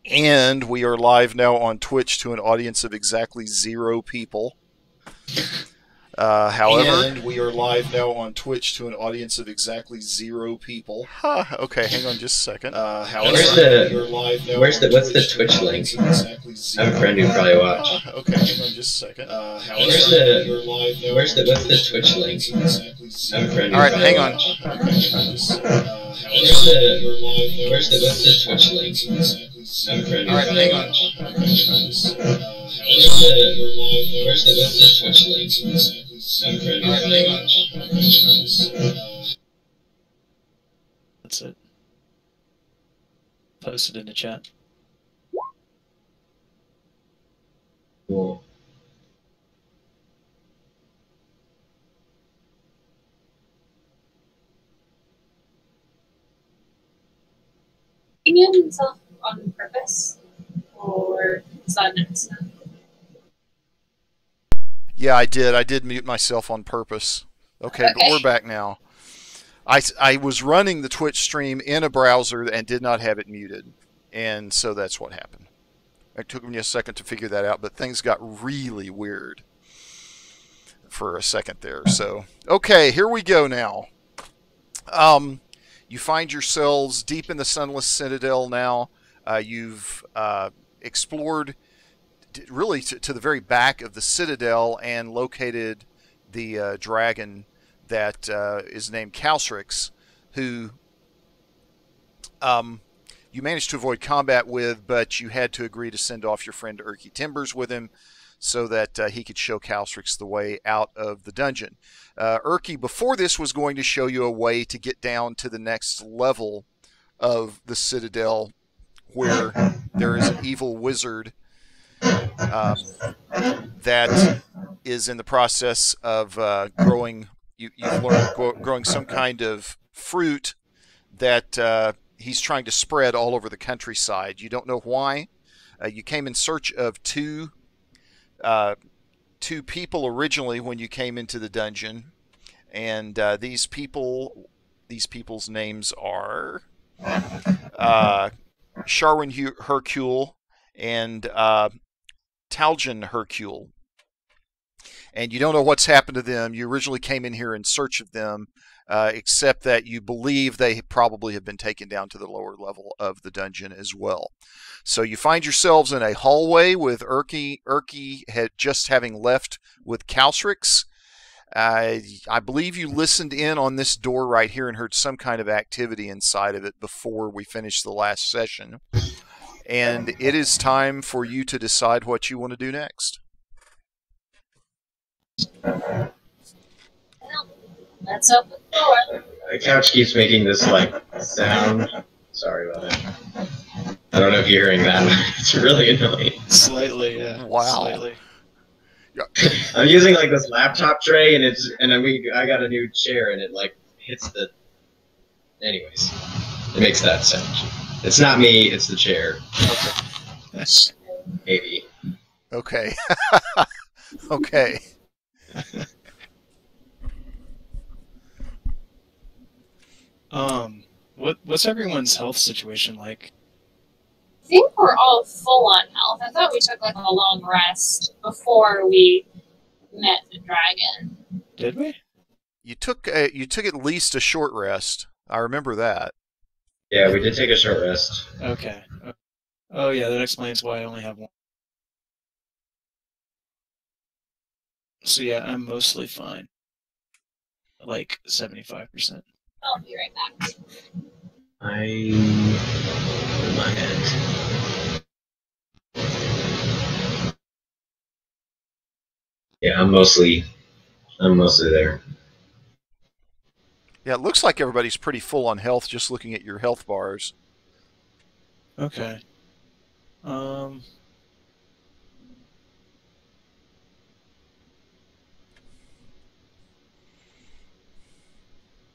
And we are live now on Twitch to an audience of exactly 0 people. However, we are live now on Twitch to an audience of exactly 0 people. Okay, hang on just a second. What's the Twitch link? I have a friend who probably watch. Okay, hang on just a second. What's the Twitch link? I have a friend who Alright, probably hang on. watch. What's the Twitch link? I have a friend who Alright, probably hang on. watch. What's the Twitch link? I have a friend who probably watch. That's it. Post it in the chat. Cool. Can you mute himself on purpose? Or is that an accident? Yeah, I did. I did mute myself on purpose. Okay, but we're back now. I was running the Twitch stream in a browser and did not have it muted. And so that's what happened. It took me a second to figure that out, but things got really weird for a second there. So, okay, here we go now. You find yourselves deep in the Sunless Citadel now. You've explored really to the very back of the Citadel and located the dragon that is named Calstrix, who you managed to avoid combat with, but you had to agree to send off your friend Urky Timbers with him so that he could show Calstrix the way out of the dungeon. Urky, before this, was going to show you a way to get down to the next level of the Citadel, where there is an evil wizard that is in the process of growing. You've learned growing some kind of fruit that he's trying to spread all over the countryside. You don't know why. You came in search of two people originally when you came into the dungeon, and these people's names are Sharwin Hercule and Taljan Hercule. And you don't know what's happened to them. You originally came in here in search of them, except that you believe they probably have been taken down to the lower level of the dungeon as well. So you find yourselves in a hallway with Urky had just having left with Calstrix. I believe you listened in on this door right here and heard some kind of activity inside of it before we finished the last session. And it is time for you to decide what you want to do next. Let's open the door. The couch keeps making this like sound. Sorry about it. I don't know if you're hearing that. It's really annoying. Slightly, yeah. Wow. Slightly. I'm using like this laptop tray, and I got a new chair, and it like hits the. Anyways, it makes that sound. It's not me. It's the chair. Okay. Maybe. Okay. Okay. What's everyone's health situation like? I think we're all full on health. I thought we took like a long rest before we met the dragon. Did we? You took at least a short rest. I remember that. Yeah, we did take a short rest. Okay. Oh yeah, that explains why I only have one. So yeah, I'm mostly fine. Like 75%. I'll be right back. In my head. Yeah, I'm mostly there. Yeah, it looks like everybody's pretty full on health just looking at your health bars. Okay.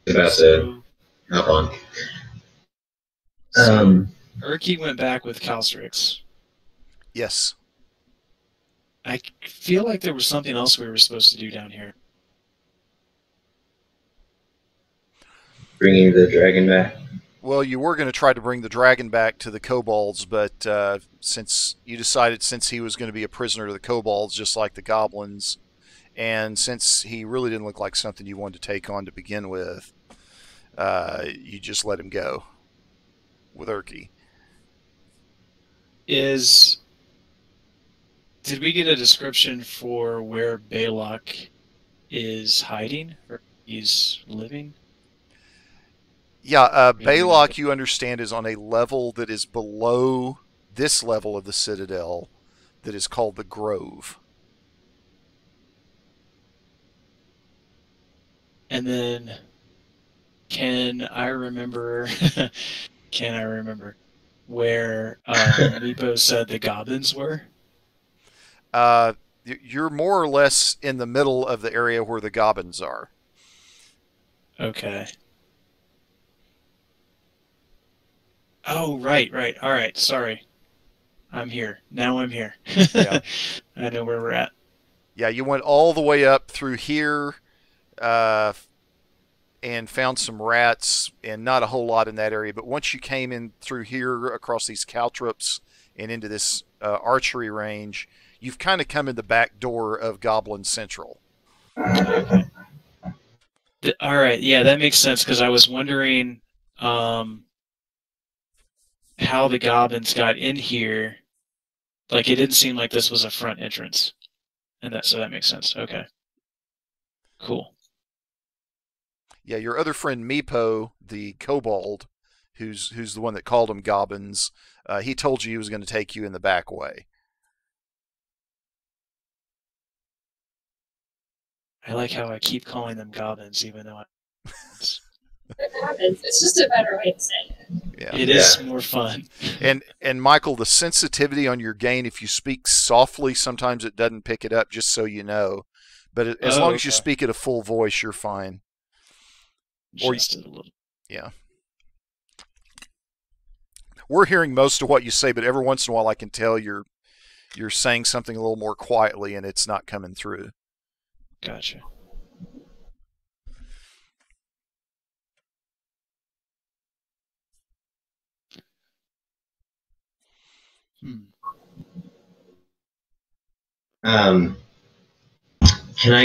About to hop on. Urky went back with Calstrix. Yes. I feel like there was something else we were supposed to do down here. Bringing the dragon back. Well, you were going to try to bring the dragon back to the kobolds, but since you decided since he was going to be a prisoner to the kobolds, just like the goblins, and since he really didn't look like something you wanted to take on to begin with, you just let him go with Urki. Did we get a description for where Balok is hiding or he's living? Yeah, Balok, you understand, is on a level that is below this level of the Citadel that is called the Grove. And then, can I remember where Meepo said the goblins were? You're more or less in the middle of the area where the goblins are. Okay. Oh, right. All right. Sorry. I'm here. Now I'm here. Yeah. I know where we're at. Yeah, you went all the way up through here and found some rats, and not a whole lot in that area. But once you came in through here across these caltrops and into this archery range, you've kind of come in the back door of Goblin Central. Okay. All right. Yeah, that makes sense because I was wondering how the goblins got in here. Like, it didn't seem like this was a front entrance, and so that makes sense. Okay. Cool. Yeah, your other friend Meepo, the kobold, who's the one that called them goblins, he told you he was going to take you in the back way. I like how I keep calling them goblins, even though It happens. It's just a better way to say it. Yeah. it is more fun. And Michael, the sensitivity on your gain, if you speak softly, sometimes it doesn't pick it up, just so you know. But as long as you speak at a full voice, you're fine. Just a little. Yeah. We're hearing most of what you say, but every once in a while I can tell you're saying something a little more quietly and it's not coming through. Gotcha. Can I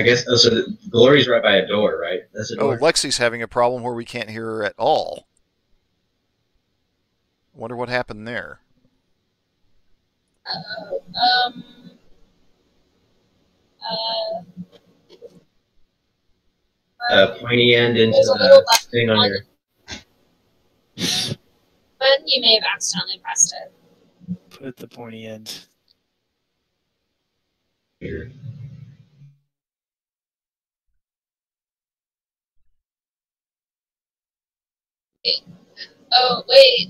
guess. Oh, so Glory's right by a door, right? That's a Oh, door. Lexi's having a problem where we can't hear her at all. Wonder what happened there. Pointy end into There's a little the thing on your. But you may have accidentally pressed it. Put the pointy end. Here. Oh, wait.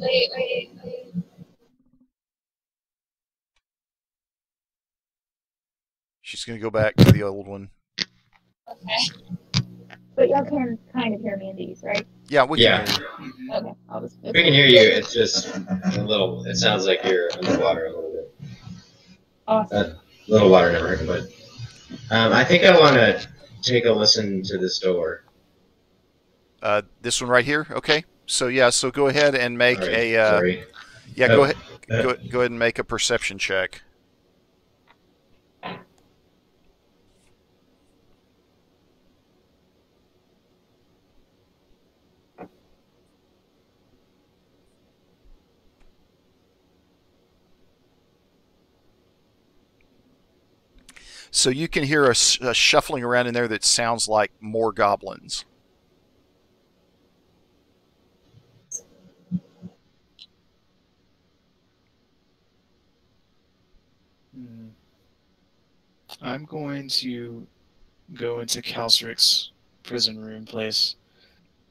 She's going to go back to the old one. Okay. But y'all can kind of hear me in these, right? Yeah, we can Yeah. hear you. Okay, I'll just. We can hear you. It's just a little. It sounds like you're underwater a little bit. Awesome. A little water never hurt, but I think I want to take a listen to this door. This one right here? Okay. So go ahead and make Sorry. a Sorry. yeah, go ahead. Go ahead and make a perception check. So you can hear a shuffling around in there that sounds like more goblins. I'm going to go into Calstric's prison room place,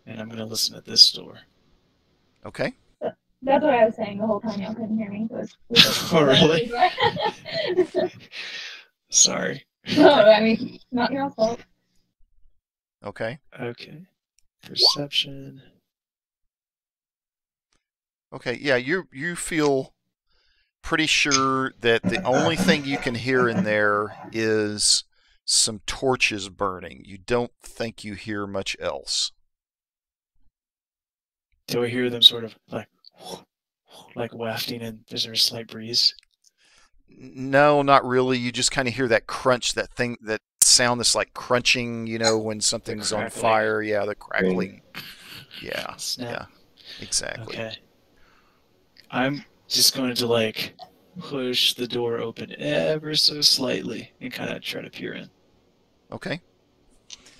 and I'm going to listen at this door. Okay. That's what I was saying the whole time y'all couldn't hear me. Oh, really? Sorry. No, I mean, not your fault. Okay. Okay. Perception. Okay. Yeah, you feel pretty sure that the only thing you can hear in there is some torches burning. You don't think you hear much else. Do I hear them sort of like wafting and is there a slight breeze? No, not really. You just kind of hear that crunch, that sound that's like crunching, when something's on crackling. fire. Yeah, the crackling. Yeah, Snap. yeah, exactly. Okay. I'm just going to push the door open ever so slightly and kind of try to peer in. Okay.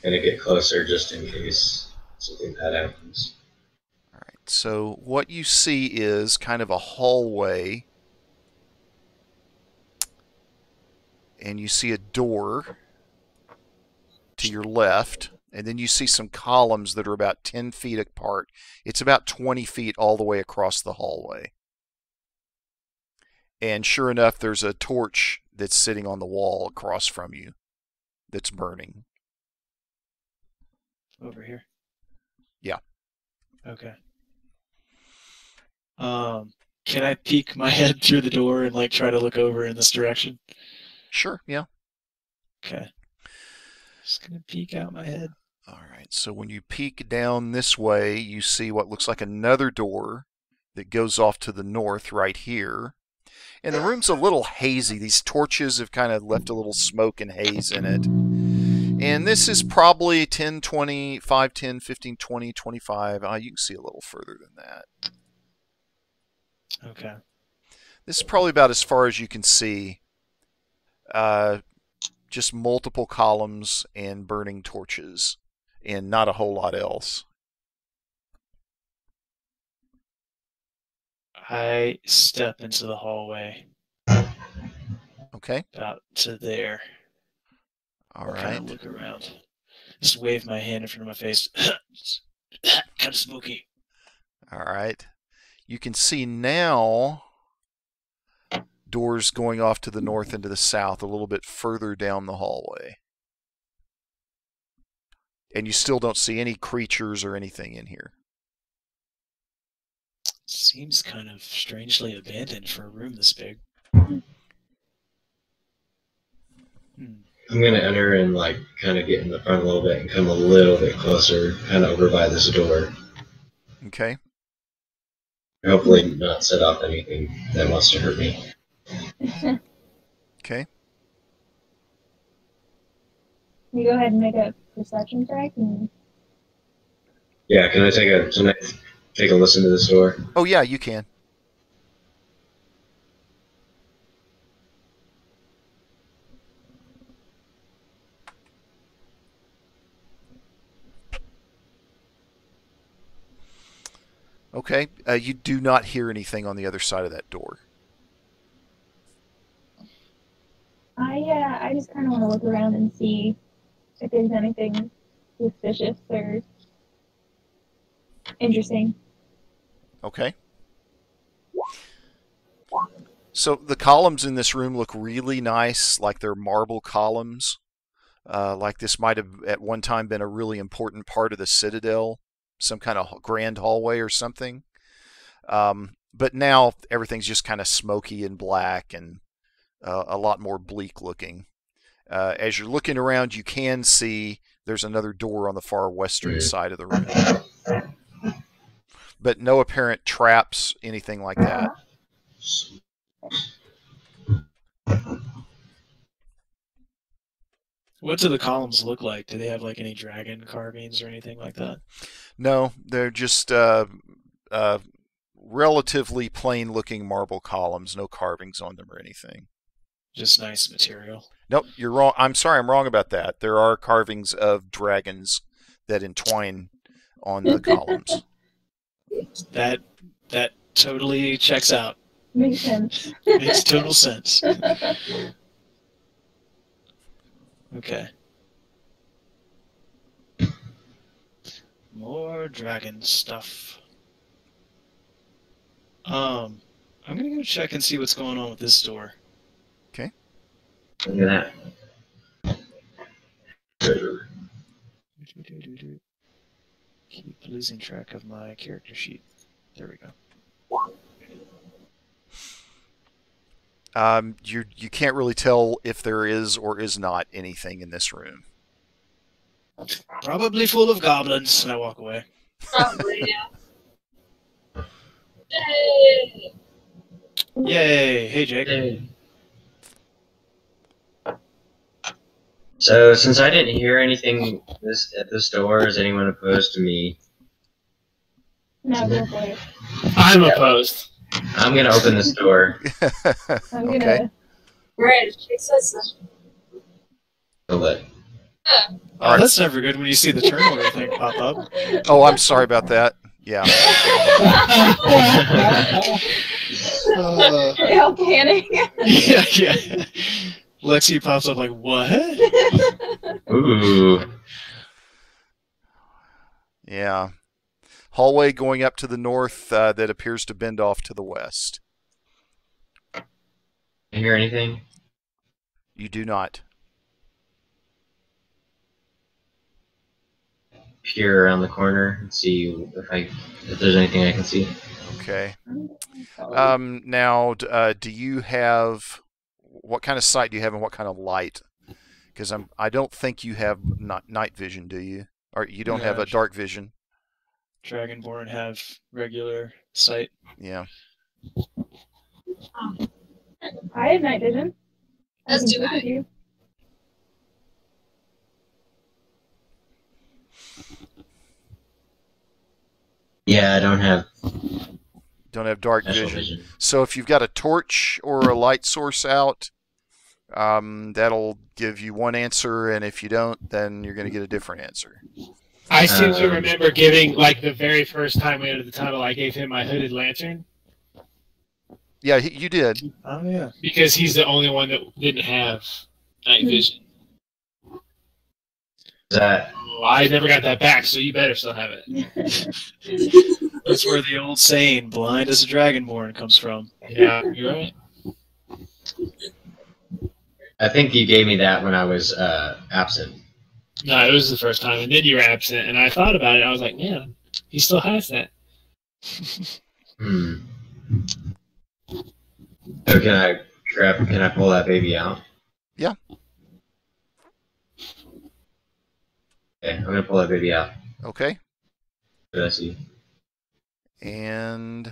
Gonna get closer just in case something bad happens. All right. So what you see is kind of a hallway, and you see a door to your left, and then you see some columns that are about 10 feet apart. It's about 20 feet all the way across the hallway. And sure enough, there's a torch that's sitting on the wall across from you that's burning. Over here? Yeah. Okay. Can I peek my head through the door and try to look over in this direction? Sure, yeah. Okay. Just gonna peek out my head. All right, so when you peek down this way, you see what looks like another door that goes off to the north right here. And the room's a little hazy. These torches have kind of left a little smoke and haze in it. And this is probably 10, 20, 5, 10, 15, 20, 25. You can see a little further than that. Okay. This is probably about as far as you can see. Just multiple columns and burning torches, and not a whole lot else. I step into the hallway. Okay. About to there. All right. Kind of look around. Just wave my hand in front of my face. Kind of smoky. All right. You can see now doors going off to the north and to the south a little bit further down the hallway. And you still don't see any creatures or anything in here. Seems kind of strangely abandoned for a room this big. I'm gonna enter and kind of get in the front a little bit and come a little bit closer, kind of over by this door. Okay. Hopefully not set off anything that wants to hurt me. Okay. Can you go ahead and make a perception check? Yeah, can I take a listen to this door? Oh yeah, you can. Okay. You do not hear anything on the other side of that door. I just kind of want to look around and see if there's anything suspicious or interesting. Okay. So the columns in this room look really nice, like they're marble columns. Like this might have at one time been a really important part of the Citadel, some kind of grand hallway or something. But now everything's just kind of smoky and black and a lot more bleak looking. As you're looking around, you can see there's another door on the far western side of the room. But no apparent traps, anything like that. What do the columns look like? Do they have any dragon carvings or anything like that? No, they're just relatively plain looking marble columns, no carvings on them or anything. Just nice material. Nope, you're wrong. I'm sorry, I'm wrong about that. There are carvings of dragons that entwine on the columns. That totally checks out. Makes sense. Makes total sense. Okay. More dragon stuff. I'm gonna go check and see what's going on with this door. Okay. Look at that. Keep losing track of my character sheet. There we go. You can't really tell if there is or is not anything in this room. Probably full of goblins. And I walk away. Probably, yeah. Yay! Yay! Hey, Jake. So, since I didn't hear anything at this door, is anyone opposed to me? No, go for it. I'm opposed. I'm gonna open this door. I'm Okay. gonna. Right, it says so. Hold it. Oh, that's never good when you see the turnover thing pop up. Oh, I'm sorry about that. Yeah. They all panic. yeah. Lexi pops up like, what? Ooh. Yeah. Hallway going up to the north that appears to bend off to the west. You hear anything? You do not. Peer around the corner and see if there's anything I can see. Okay. Now, do you have what kind of sight do you have and what kind of light? Because I don't think you have night vision, do you? Or you don't have a dark vision? Dragonborn have regular sight. Yeah. I have night vision. As I do can look I. at you. Yeah, I don't have Dark natural vision. So if you've got a torch or a light source out, that'll give you one answer, and if you don't, then you're going to get a different answer. I seem to remember giving, like, the very first time we entered the tunnel, I gave him my hooded lantern. Yeah, you did. Oh, yeah. Because he's the only one that didn't have night vision. That. Oh, I never got that back, so you better still have it. That's where the old saying, blind as a dragonborn, comes from. Yeah, you're right. I think you gave me that when I was absent. No, it was the first time, and then you were absent, and I thought about it, I was like, man, he still has that. Hmm. So can I pull that baby out? Yeah. Okay, I'm gonna pull that baby out. Okay. What do I see? And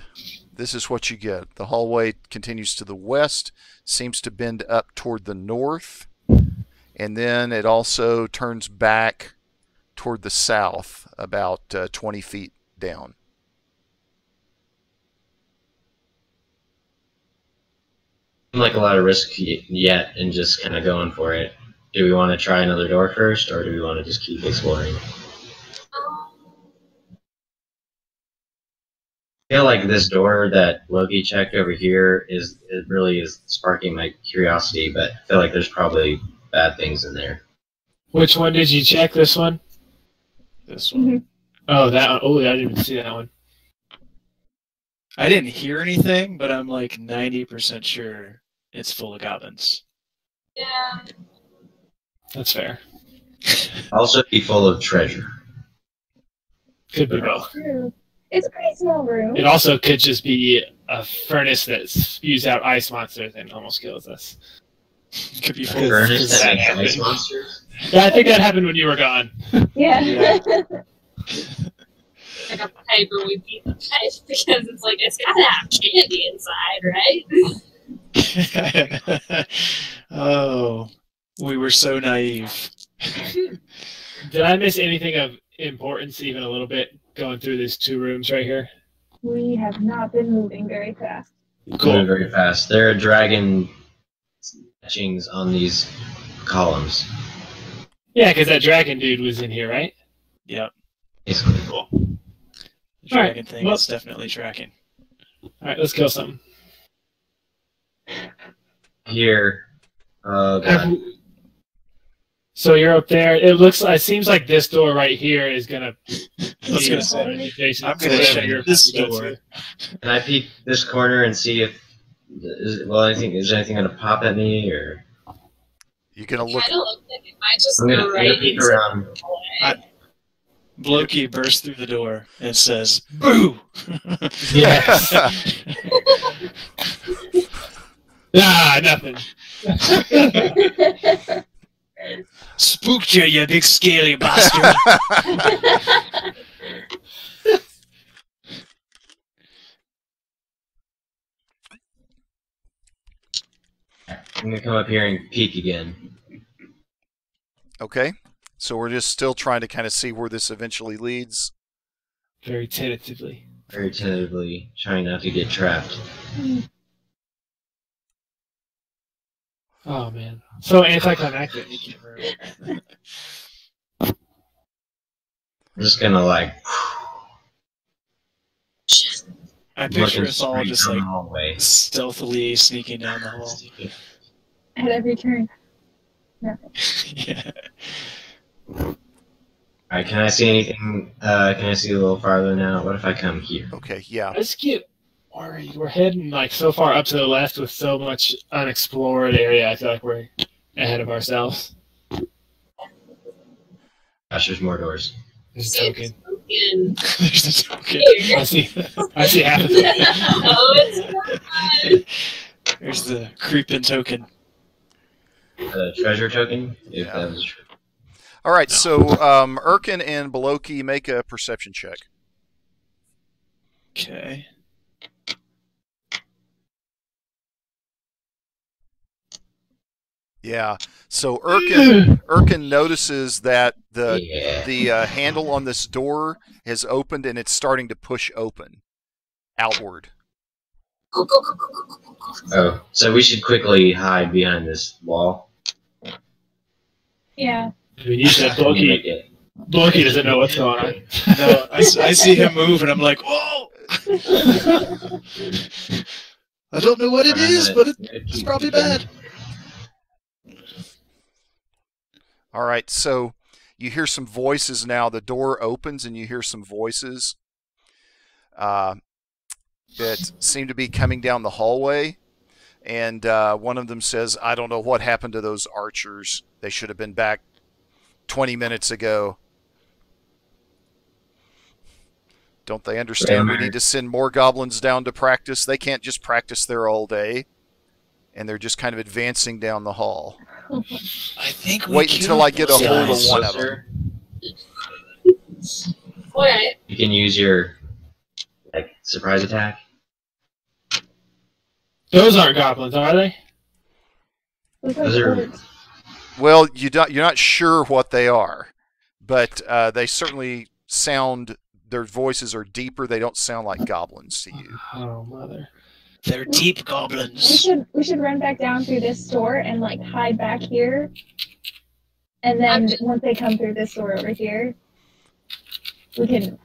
this is what you get. The hallway continues to the west, seems to bend up toward the north, and then it also turns back toward the south about 20 feet down. Like a lot of risk yet, and just kind of going for it. Do we want to try another door first, or do we want to just keep exploring? I feel like this door that Loki checked over here really is sparking my curiosity, but I feel like there's probably bad things in there. Which one did you check, this one? This one. Mm-hmm. Oh, that one. Oh, I didn't even see that one. I didn't hear anything, but I'm like 90% sure it's full of goblins. Yeah. That's fair. Also be full of treasure. Could be both. True. It's a pretty small room. It also could just be a furnace that spews out ice monsters and almost kills us. Could be full Because- of Furnace that that makes ice happened. monsters? Yeah, I think that happened when you were gone. Yeah. Yeah. Like a paper we beat the pipe because it's like, it's gotta have candy inside, right? Oh, we were so naive. Did I miss anything of importance even a little bit going through these two rooms right here? We have not been moving very fast. Moving very fast. There are dragon etchings on these columns. Yeah, because that dragon dude was in here, right? Yep. Basically. Cool. The dragon Alright, thing well- is definitely tracking. Alright, let's kill something. Here. Oh god. So you're up there. It seems like this door right here is gonna. I was gonna say, adjacent I'm to gonna whatever check you're this about to door. go to. Can I peek this corner and see if is anything gonna pop at me, or You're gonna It look. kinda looks like it might just I'm go gonna right peek into around. the hallway. Blokey bursts through the door and says, "Boo!" Yes. Ah, nothing. Spooked you, you big scaly bastard. I'm gonna come up here and peek again. Okay. So we're just still trying to kind of see where this eventually leads. Very tentatively. Very tentatively, trying not to get trapped. Oh man, so anticlimactic. I'm just gonna like. I picture us all straight just down like the hallway. stealthily sneaking down the hall. At every turn. Nothing. Yeah. Alright, can I see anything? Can I see a little farther now? What if I come here? Okay, yeah. I just get worried. We're heading like so far up to the left with so much unexplored area. I feel like we're ahead of ourselves. Gosh, there's more doors. There's a token. There's a token. I see half of it. Oh, it's not. There's the creeping token. The treasure token? If Yeah. that was true. All right, so Erkin and Beloki make a perception check. Okay. Yeah. So Erkin notices that the Yeah. handle on this door has opened and it's starting to push open outward. Go, go, go, go, go, go, go. Oh, so we should quickly hide behind this wall. Yeah. I mean, you said Make Loki. it. Loki doesn't know what's going on. No, I see him move and I'm like, whoa! I don't know what it is, but it's probably bad. All right, so you hear some voices now. The door opens and you hear some voices that seem to be coming down the hallway. And one of them says, I don't know what happened to those archers. They should have been back 20 minutes ago. Don't they understand we need to send more goblins down to practice? They can't just practice there all day. And they're just kind of advancing down the hall. I think we Wait until I get a killed hold those of one guys. of them. Alright. You can use your surprise attack. Those aren't goblins, are they? Looks Those are- birds. Well, you're not sure what they are, but they certainly sound. Their voices are deeper. They don't sound like goblins to you. Oh mother! They're deep We goblins. should run back down through this door and like hide back here. And then once they come through this door over here, we can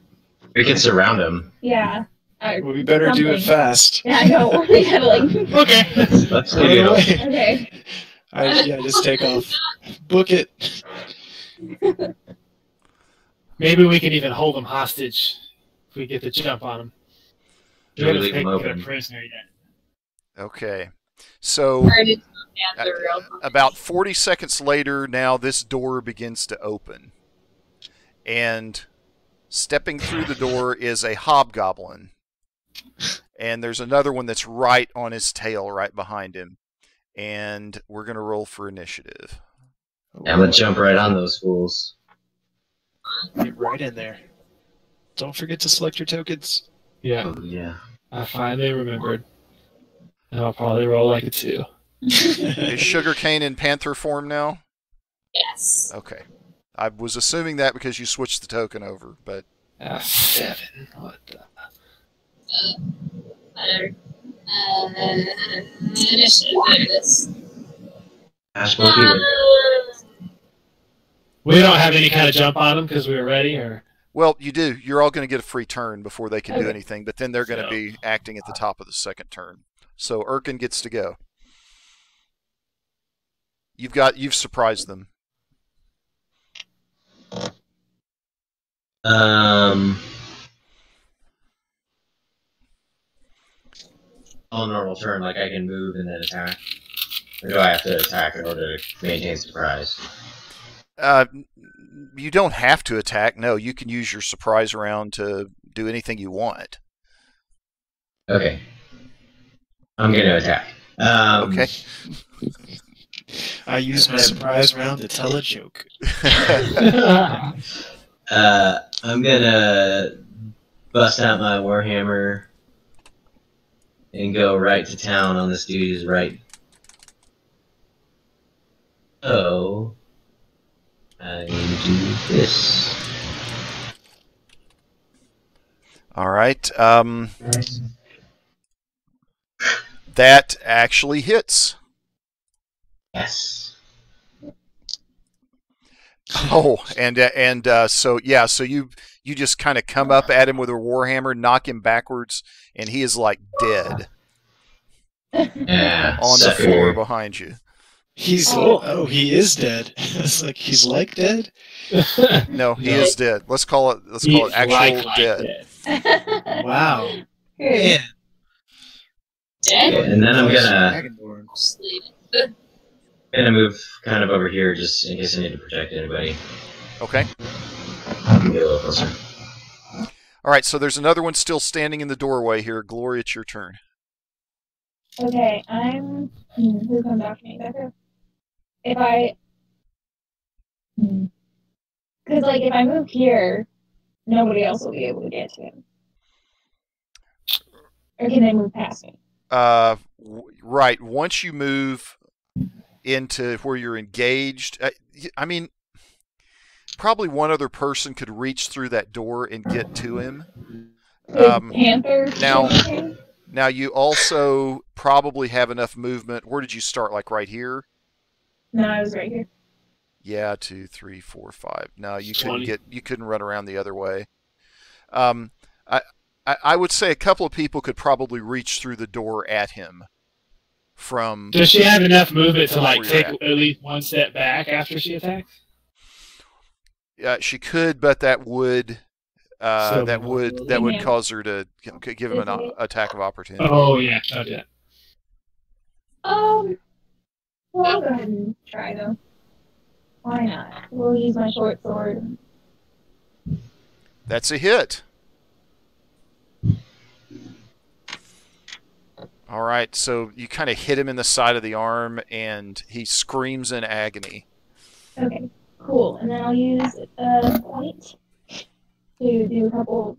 surround them. yeah. Well, we better do it Something. fast. Yeah, I know. We gotta like Okay. Let's Right do it. away. okay. Just take off. Book it. Maybe we can even hold them hostage if we get the jump on them. We Should we haven't leave them taken a open? prisoner yet. Okay, so Or did and the real about 40 seconds later, now this door begins to open, and stepping through the door is a hobgoblin, and there's another one that's right on his tail, right behind him, and we're gonna roll for initiative. I'm gonna jump right on those fools. Get right in there. Don't forget to select your tokens. Yeah, Oh, yeah. I finally remembered. And I'll probably roll like a 2. Is Sugarcane in Panther form now? Yes. Okay. I was assuming that because you switched the token over, but 7. What the? Initiative. There it is. Ash Monkey. We don't have any kind of jump on them because we were ready, or well, you do. You're all going to get a free turn before they can do Okay. anything, but then they're going to be acting at the top of the second turn. So Erkin gets to go. You've surprised them. On normal turn, like I can move and then attack. Or do I have to attack in order to maintain surprise? You don't have to attack. No, you can use your surprise round to do anything you want. Okay. I'm gonna attack. Okay. I use my surprise round to tell a joke. I'm gonna bust out my warhammer and go right to town on this dude who's right So I do this. All right. That actually hits. Yes. Oh, and so yeah, so you just kind of come up at him with a warhammer, knock him backwards, and he is like dead Yeah. on the floor behind you. He is dead. It's like he's like dead. No, he is dead. Let's call it actual dead. Wow. Good. Man. Dead? And then I'm gonna Dragonborn. move kind of over here just in case I need to protect anybody. Okay. Get a little closer. All right. So there's another one still standing in the doorway here. Glory, it's your turn. Okay, who comes after me? Becca? If I... Because, like, if I move here, nobody else will be able to get to him. Or can they move past me? Right. Once you move into where you're engaged, I mean, probably one other person could reach through that door and get to him. Panther? Now you also probably have enough movement. Where did you start? Like right here? No, I was right here. Yeah, 2, 3, 4, 5. No, you couldn't 20. you couldn't run around the other way. I would say a couple of people could probably reach through the door at him. From Does she have enough movement to like where take you're at least one step back after she attacks? she could, but that would So that would cause her to give him an attack of opportunity. Oh yeah, no doubt. Well, I'll go ahead and try though. Why not? We'll use my short sword. That's a hit. All right, so you kind of hit him in the side of the arm, and he screams in agony. Okay, cool. And then I'll use a point to do a couple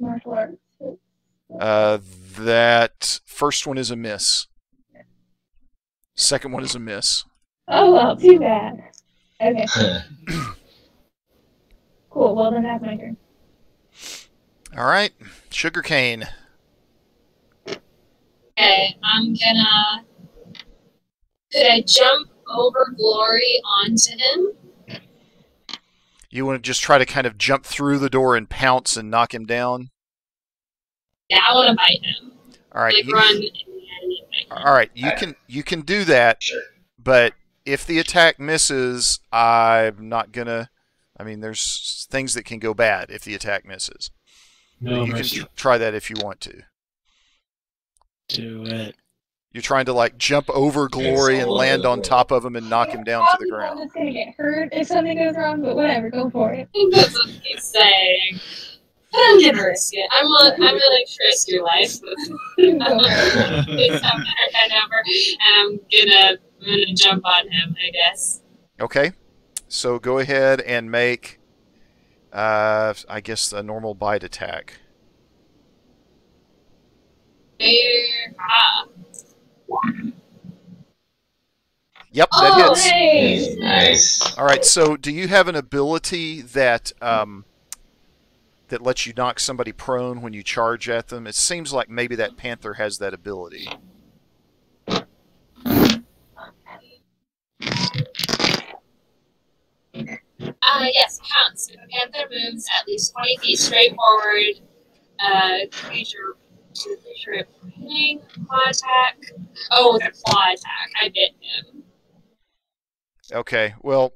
martial arts. That first one is a miss. Second one is a miss. Oh well, too bad. Okay. Cool. Well, then that's my turn. All right, Sugarcane. Okay, I'm gonna. Could I jump over Glory onto him? You want to just try to kind of jump through the door and pounce and knock him down? Yeah, I want to bite him. All right. Like run. And bite him. All right, you can do that, Sure. but if the attack misses, I'm not gonna. I mean, there's things that can go bad if the attack misses. No You mercy. can try that if you want to. Do it. You're trying to like jump over Glory and land on top of him and knock him down to the I'm ground. just gonna get hurt if something goes wrong, but whatever, go for it. I think that's what he's saying. But I'm gonna risk it. I'm gonna risk your life. Go for it. Please have my head over, and I'm gonna jump on him, I guess. Okay, so go ahead and make, I guess, a normal bite attack. Yep, that Oh, hits. Hey! Nice. All right, so do you have an ability that that lets you knock somebody prone when you charge at them? It seems like maybe that panther has that ability. Yes, pounce. If a panther moves at least 20 feet straight forward, creature hitting, claw attack. Oh, with a claw attack. I bit him. Okay, well,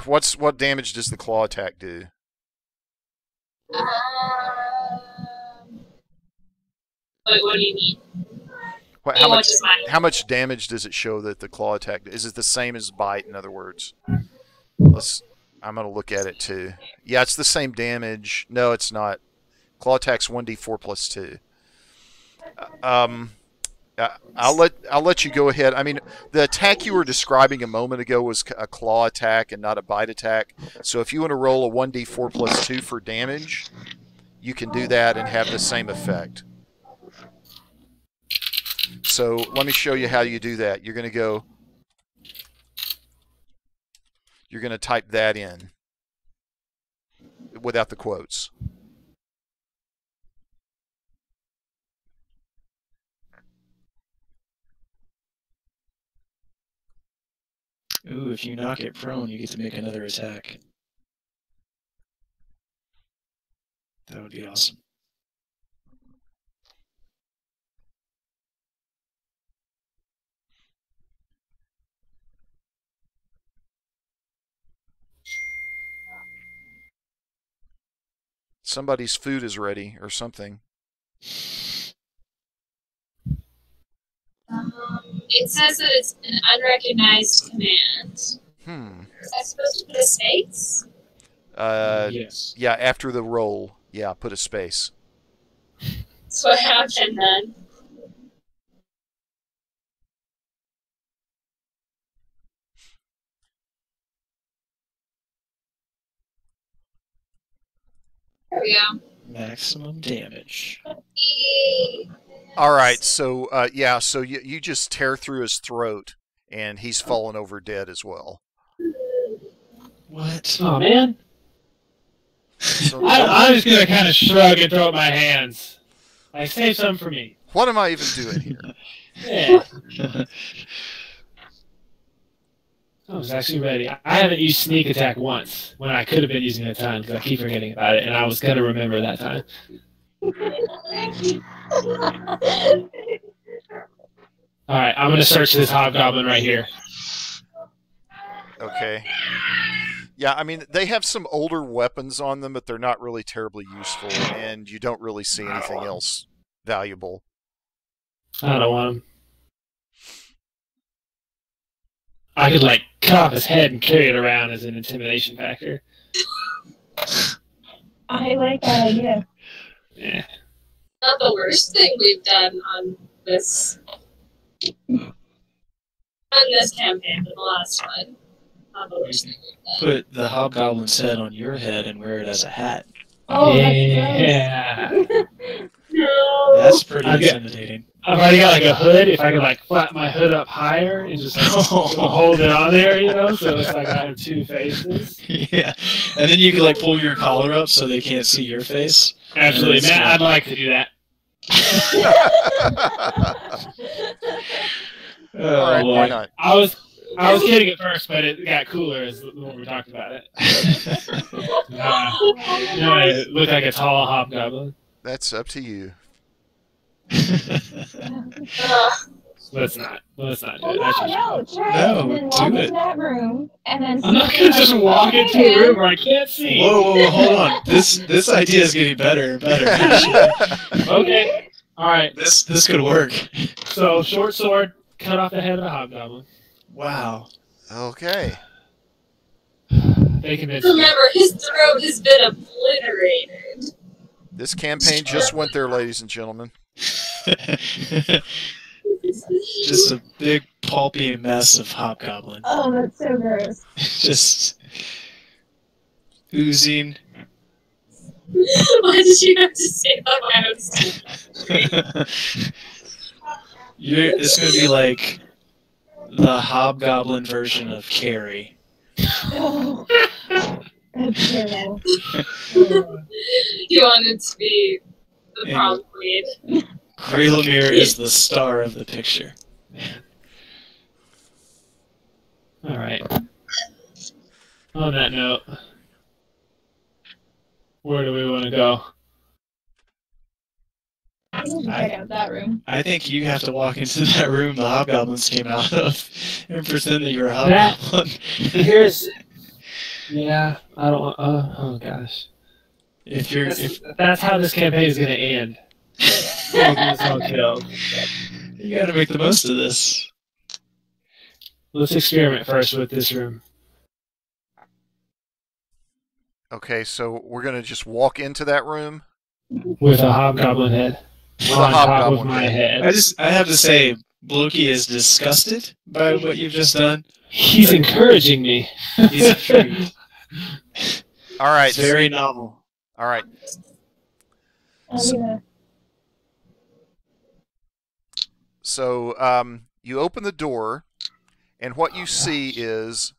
what damage does the claw attack do? Wait, what do you mean? What, How much is mine? how much damage does it show that the claw attack? Is it the same as bite? In other words, I'm gonna look at it too. Yeah, it's the same damage. No, it's not. Claw attack's 1d4 plus 2. I'll let you go ahead. I mean, the attack you were describing a moment ago was a claw attack and not a bite attack. So if you want to roll a 1d4 plus 2 for damage, you can do that and have the same effect. So let me show you how you do that. You're going to go You're going to type that in without the quotes. Ooh, if you knock it prone, you get to make another attack. That would be awesome. Somebody's food is ready or something. It says that it's an unrecognized command. Is that supposed to put a space? Yes. Yeah, after the roll. Yeah, put a space. That's what happened then. There we go. Maximum damage. All right, so yeah, so you just tear through his throat, and he's fallen over dead as well. What? Oh man! So I'm just gonna kind of shrug and throw up my hands. Like, save some for me. what am I even doing here? Yeah. I was actually ready. I haven't used sneak attack once when I could have been using it a ton because I keep forgetting about it, and I was gonna remember that time. All right, I'm gonna search this hobgoblin right here. Okay. Yeah, I mean, they have some older weapons on them, but they're not really terribly useful, and you don't really see anything else valuable. I don't want him. I could, like, cut off his head and carry it around as an intimidation factor. I like that idea. Yeah. Not the worst thing we've done on this campaign, but the last one. Not the worst thing we've done. Put the hobgoblin's head on your head and wear it as a hat. Oh, yeah. No. That's pretty intimidating. I've already got like a hood. If I could like flatten my hood up higher and just like, hold it on there, you know, so it's like I have two faces. Yeah, and then you can like pull your collar up so they can't see your face. Absolutely, Matt. I'd like to do that. All right, why not? I was kidding at first, but it got cooler as the more we talked about it. It looked like a tall hobgoblin. That's up to you. Let's not do it. No, try No, it and then do walk it. into that room and then. I'm not gonna just walk into a room where I can't see. Whoa, hold on. This idea is getting better and better. Okay. All right. This could work. So short sword, cut off the head of the hobgoblin. Wow. Okay. They convinced me. Remember, his throat has been obliterated. This campaign just went there, ladies and gentlemen. Just a big pulpy mess of hobgoblin. Oh, that's so gross. Just oozing. Why did you have to say that when I was It's going to be like the hobgoblin version of Carrie. Oh, that's terrible. You wanted to be the And- prom queen. Grelemere is the star of the picture. All right. On that note, where do we want to go? I need to check out that room. I think you have to walk into that room the hobgoblins came out of and pretend that you're a hobgoblin. Here's. Yeah, I don't. Oh gosh. That's how this campaign is gonna end. It's all killed. You got to make the most of this. Let's experiment first with this room. Okay, so we're going to just walk into that room With a hobgoblin head. with a On top of hobgoblin my head. head. I have to say, Blokey is disgusted by what you've just done. He's encouraging me. He's intrigued. All right. It's very novel. All right. I'm gonna. So you open the door, and what you see is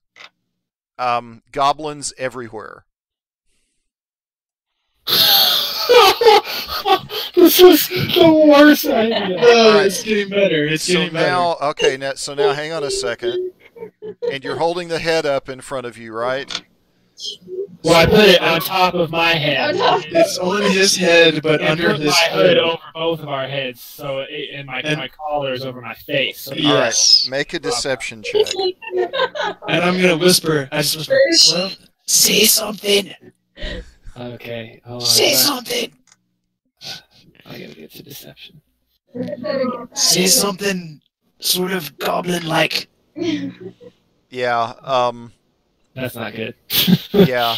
Goblins everywhere. This is the worst idea. No, it's getting better. It's So getting better. now, okay, now hang on a second. And you're holding the head up in front of you, right? Well, I put it on top of my head. It's on his head, but And under put his my hood. hood over both of our heads, so and my collar is over my face. So Yes. Make a deception check. And I'm gonna whisper. I just whisper. Well, say something. Okay, hold on. Say something. I gotta get to deception. Say something sort of goblin-like. Yeah. That's not good. Yeah.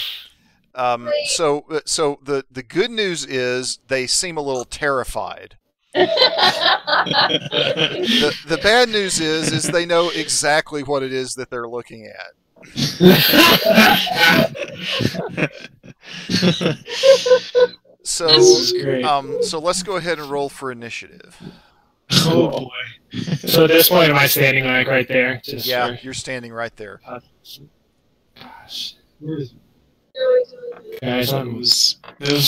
So the good news is they seem a little terrified. The bad news is they know exactly what it is that they're looking at. So This is great. so let's go ahead and roll for initiative. Oh boy. So at this point, am I standing like right there? Just Yeah, for- you're standing right there. Gosh. Guys, Guys, I'm those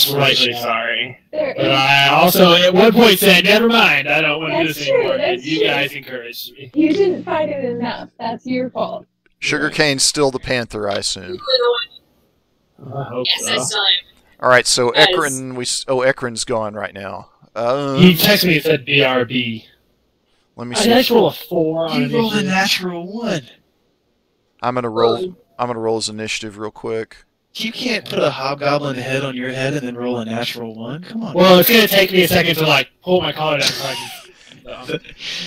slightly were sorry. There But is. I also at one point said, never mind, I don't want to do That's this true, anymore. And that's you true. guys encouraged me. You didn't fight it enough. That's your fault. Sugarcane's still the panther, I assume. I hope Yes, I so. still am. All right, so Yes. Ekron's gone right now. He texted me and said BRB. Let me I see. just roll a 4 on You rolled a initiative. natural one. I'm gonna roll his initiative real quick. You can't put a hobgoblin head on your head and then roll a natural one. Come on. Well, it's gonna take me a second to like pull my collar down. So I can,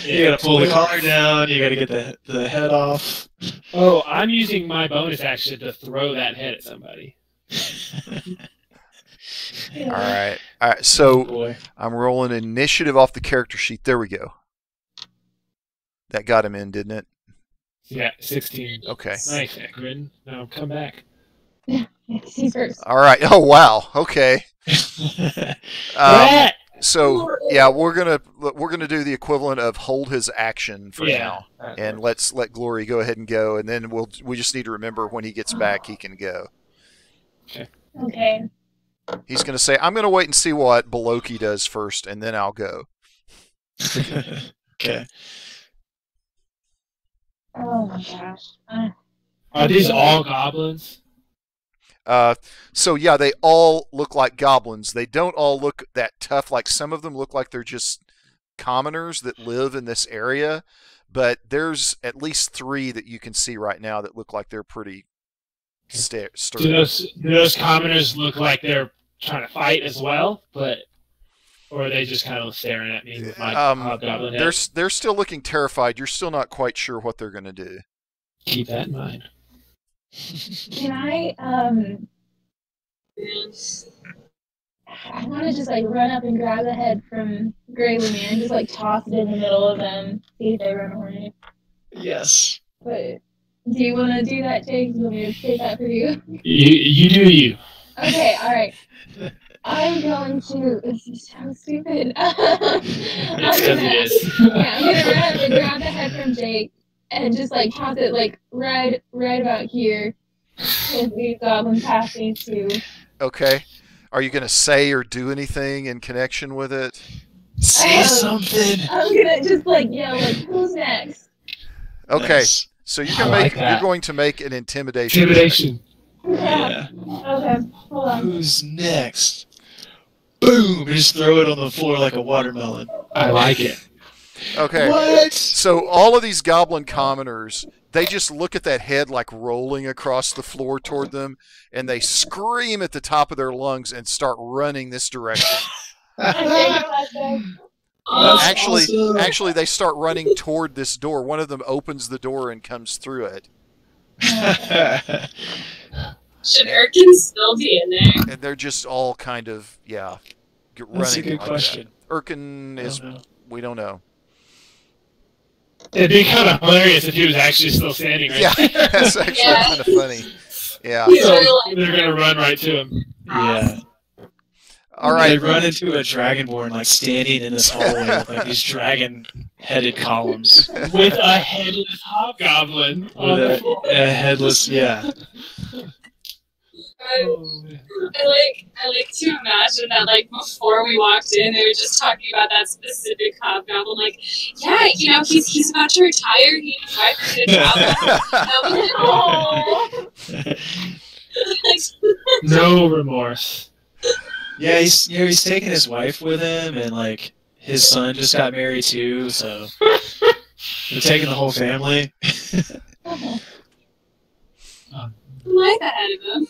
you gotta pull the collar down. You gotta get the head off. Oh, I'm using my bonus action to throw that head at somebody. All right. So Boy. I'm rolling initiative off the character sheet. There we go. That got him in, didn't it? Yeah, 16. Okay. Nice, Ekron. Now come back. See first. All right. Oh wow. Okay. Brett! So yeah, we're gonna do the equivalent of hold his action for now, and let's let Glory go ahead and go, and then we just need to remember when he gets back he can go. Okay. He's gonna say, "I'm gonna wait and see what Beloki does first, and then I'll go." Okay. Oh my gosh. Are these all goblins? So yeah, they all look like goblins. They don't all look that tough. Like some of them look like they're just commoners that live in this area, but there's at least 3 that you can see right now that look like they're pretty Do sturdy. those commoners look like they're trying to fight as well, or are they just kind of staring at me with my hobgoblin head? They're still looking terrified. You're still not quite sure what they're going to do. Keep that in mind. Can I want to just like run up and grab the head from Grayling and just like toss it in the middle of them, see if they run away. Yes. But do you want to do that, Jake? Do you want me to take that for you? You do you. Okay, alright. I'm going to. This is so stupid. It's because it is. Yeah, I'm gonna run up and grab the head from Jake and just like toss it like right about here. Because these goblins have these two. Okay. Are you going to say or do anything in connection with it? Say something. I'm gonna just like yell like, who's next? Okay. Yes. So you I can like you're that. going to make an intimidation. Intimidation. Yeah. Okay, hold on. Who's next? Boom! Just throw it on the floor like a watermelon. I like it. Okay. What? So all of these goblin commoners, they just look at that head like rolling across the floor toward them, and they scream at the top of their lungs and start running this direction. Actually, they start running toward this door. One of them opens the door and comes through it. Should Erkin still be in there? And they're just all kind of, running. That's a good like question. that. Erkin is, we don't know. It'd be kind of hilarious if he was actually still standing right Yeah, there. that's actually Yeah. kind of funny. Yeah. He's So really like, they're gonna run right to him. Yeah. All They right. run into a dragonborn like standing in this hallway with like these dragon-headed columns. With a headless hobgoblin With on the floor. a headless, yeah. Oh, man. I like to imagine that like before we walked in, they were just talking about that specific hobgoblin. Like, yeah, you know, he's about to retire. He and his wife did a job. Oh. No remorse. Yeah, he's taking his wife with him, and like his son just got married too, so they're taking the whole family. Oh. I like that out of them.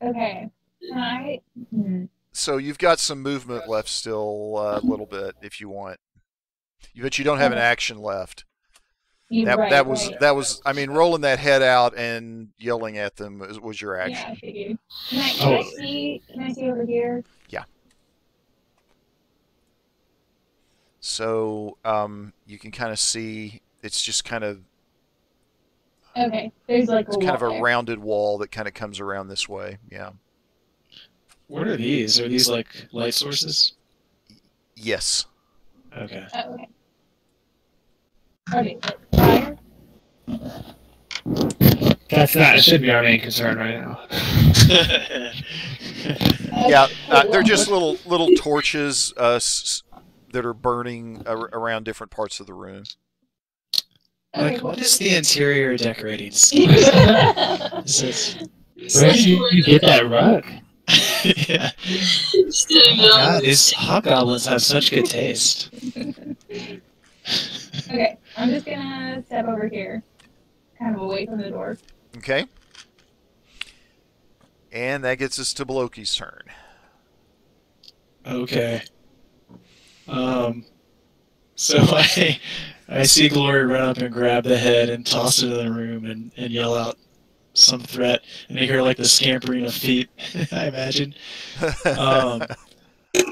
Okay. Can I? So you've got some movement left still, a little bit, if you want. But you don't have an action left. That was. I mean, rolling that head out and yelling at them was your action. Yeah, I figured. Can I see? Can I see over here? Yeah. So you can kind of see. It's just kind of. Okay. There's like It's a kind of a wall there. rounded wall that kind of comes around this way. Yeah. What are these? Are these like light sources? Yes. Okay. Oh, okay. Okay. Fire. That should be our main concern right now. Yeah, they're just little torches that are burning around different parts of the room. Like, what is the interior decorating scheme? Where did you get that rug? Yeah. Just didn't Oh know. God, these hobgoblins have such good taste. Okay. I'm just gonna step over here, kind of away from the door. Okay. And that gets us to Bloki's turn. Okay. So I see Glory run up and grab the head and toss it in the room and yell out some threat, and I hear like the scampering of feet, I imagine. I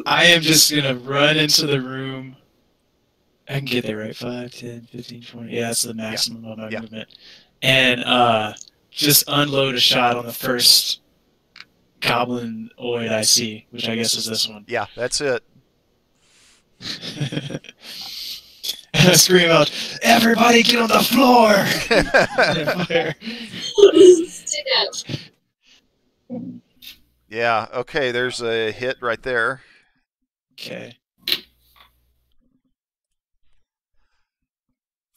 am just gonna run into the room. I can get there, right? 5, 10, 15, 20. Yeah, that's the maximum of my movement. And just unload a shot on the first goblinoid I see, which I guess is this one. Yeah, that's it. And I scream out, "Everybody get on the floor!" Stick out. Yeah, okay, there's a hit right there. Okay.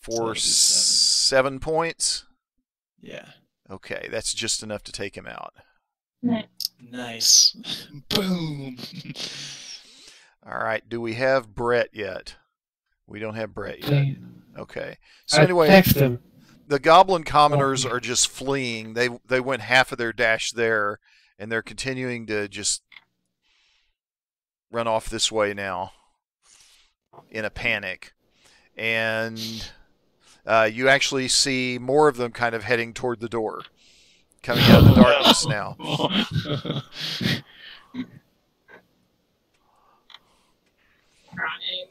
For So 7 points. Yeah. Okay, that's just enough to take him out. Nice. Boom. All right, do we have Brett yet? We don't have Brett yet. Okay. So anyway, text him. the goblin commoners are just fleeing. They went half of their dash there, and they're continuing to just run off this way now in a panic. And you actually see more of them kind of heading toward the door, coming out of the darkness now. Crying.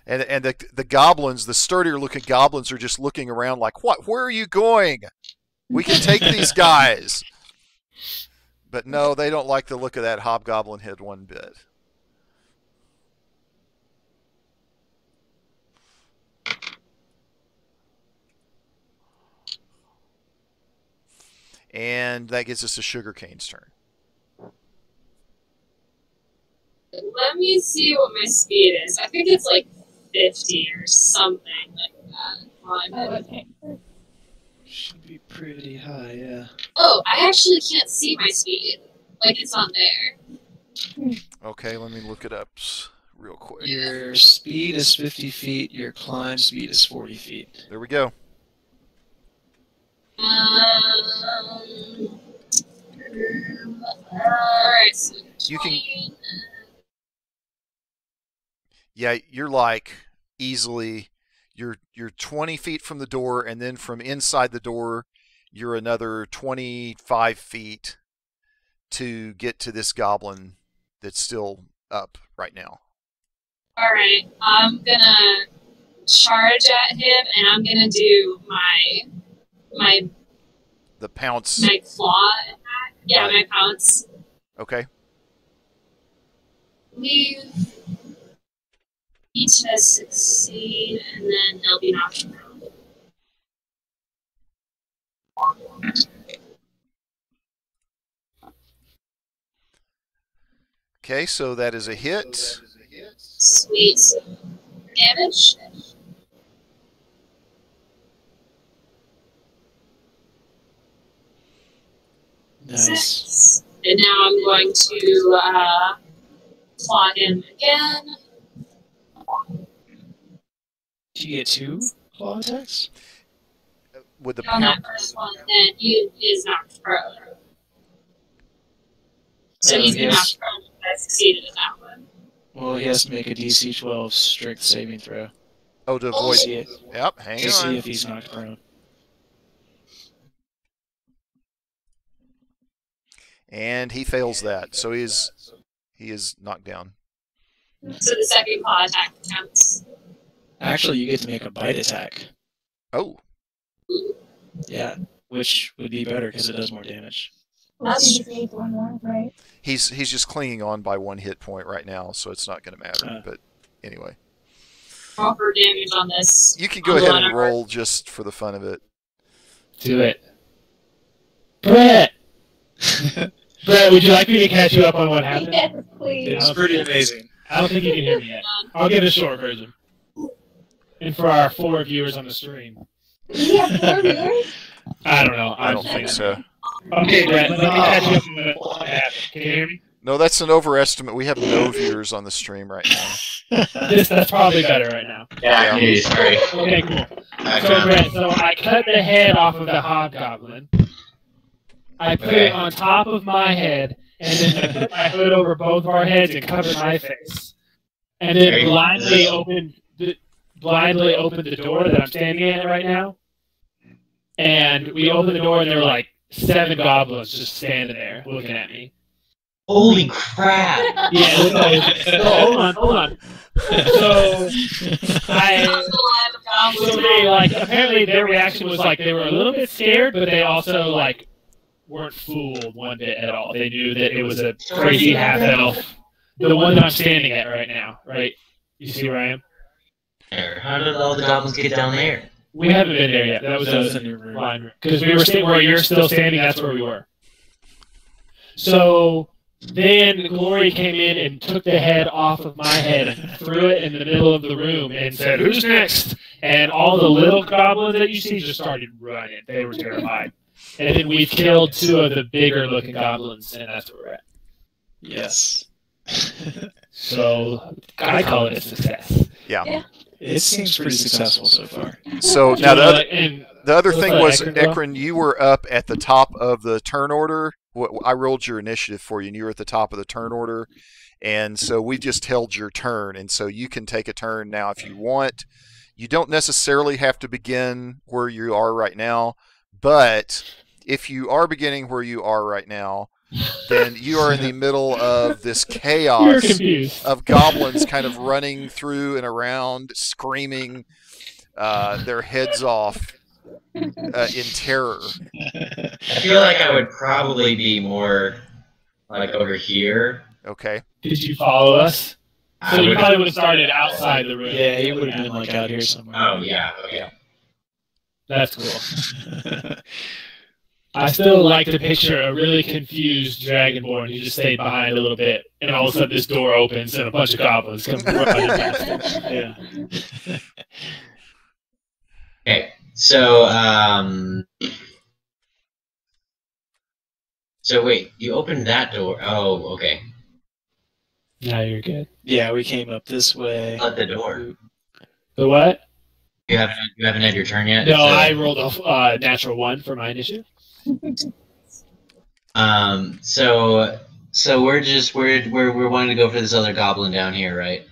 And the goblins, the sturdier looking goblins, are just looking around like, what? Where are you going? We can take these guys. But no, they don't like the look of that hobgoblin head one bit. And that gets us to Sugarcane's turn. Let me see what my speed is. I think it's like 50 or something like that. Oh, okay. Should be pretty high, yeah. Oh, I actually can't see my speed. Like, it's on there. Okay, let me look it up real quick. Your speed is 50 feet, your climb speed is 40 feet. There we go. Alright, so You can- 20. Yeah, you're like easily you're 20 feet from the door, and then from inside the door you're another 25 feet to get to this goblin that's still up right now. Alright, I'm gonna charge at him, and I'm gonna do my The pounce. claw attack. Yeah, Right. my pounce. Okay. leave. Each has succeed, and then they'll be knocked down. Okay, so that is a hit. Sweet. Damage. Nice. And now I'm going to claw him again. Do you get 2 claw attacks? With the On that first one, then he is knocked prone. So he's been knocked prone. I succeeded in that one. Well, he has to make a DC 12 strength saving throw. Oh, to avoid. See it. Yep, hang To see on. if he's knocked prone. And he fails that, so he is knocked down. So the second claw attack counts. Actually, you get to make a bite attack. Oh, Yeah, which would be better because it does more damage. That's He just needs one more, right? he's just clinging on by 1 hit point right now, so it's not going to matter. But anyway, roll for damage on this. you can go ahead and roll just for the fun of it. Do it. Brett! Brett, would you like me to catch you up on what happened? Yes, please. It's pretty amazing. I don't think you can hear me yet. I'll give a short version. And for our 4 viewers on the stream. We have 4 viewers? I don't know. I don't think so. Okay, Brett, let me catch you up on what happened. Can you hear me? No, that's an overestimate. We have no viewers on the stream right now. That's probably better right now. Yeah, Yeah. sorry. Okay, cool. So, Brett, so I cut the head off of the hobgoblin. I put it on top of my head, and then I put my hood over both of our heads and covered my face. And then blindly opened the door that I'm standing at right now. And we opened the door, and there were like 7 goblins just standing there looking at me. Holy crap! Yeah, so hold on. So they apparently their reaction was like they were a little bit scared, but they also like weren't fooled one bit at all. They knew that it was a crazy half elf, the one that I'm standing at right now. Right? You see where I am? How did all the goblins get down there? We haven't been there yet. That was a new room. line room because we were where you're still standing. That's where we were. So then Glory came in and took the head off of my head and threw it in the middle of the room and said, "Who's next?" And all the little goblins that you see just started running. They were terrified. And then we killed 2 of the bigger looking goblins, and that's where we're at. Yes. So I call it a success. Yeah. It seems pretty successful so far. So now the other what's thing that, was, Ekron, bro? Ekron, you were up at the top of the turn order. I rolled your initiative for you, and you were at the top of the turn order. And so we just held your turn, and so you can take a turn now if you want. You don't necessarily have to begin where you are right now, but if you are beginning where you are right now, then you are in the middle of this You're chaos confused. of goblins kind of running through and around, screaming their heads off in terror. I feel like I would probably be more like over here. Okay. Did you follow us? So I you would- probably would have started outside the room. Yeah, he would have been like out here somewhere. Oh yeah. Okay. That's cool. I still like to picture a really confused Dragonborn who just stayed behind a little bit, and all of a sudden this door opens and a bunch of goblins come running past him. Yeah. Okay. So So wait, you opened that door. Oh, okay. Now you're good. Yeah, we came up this way. Shut the door. The what? You haven't had your turn yet. No, So- I rolled a natural 1 for my initiative. So we're wanting to go for this other goblin down here, right?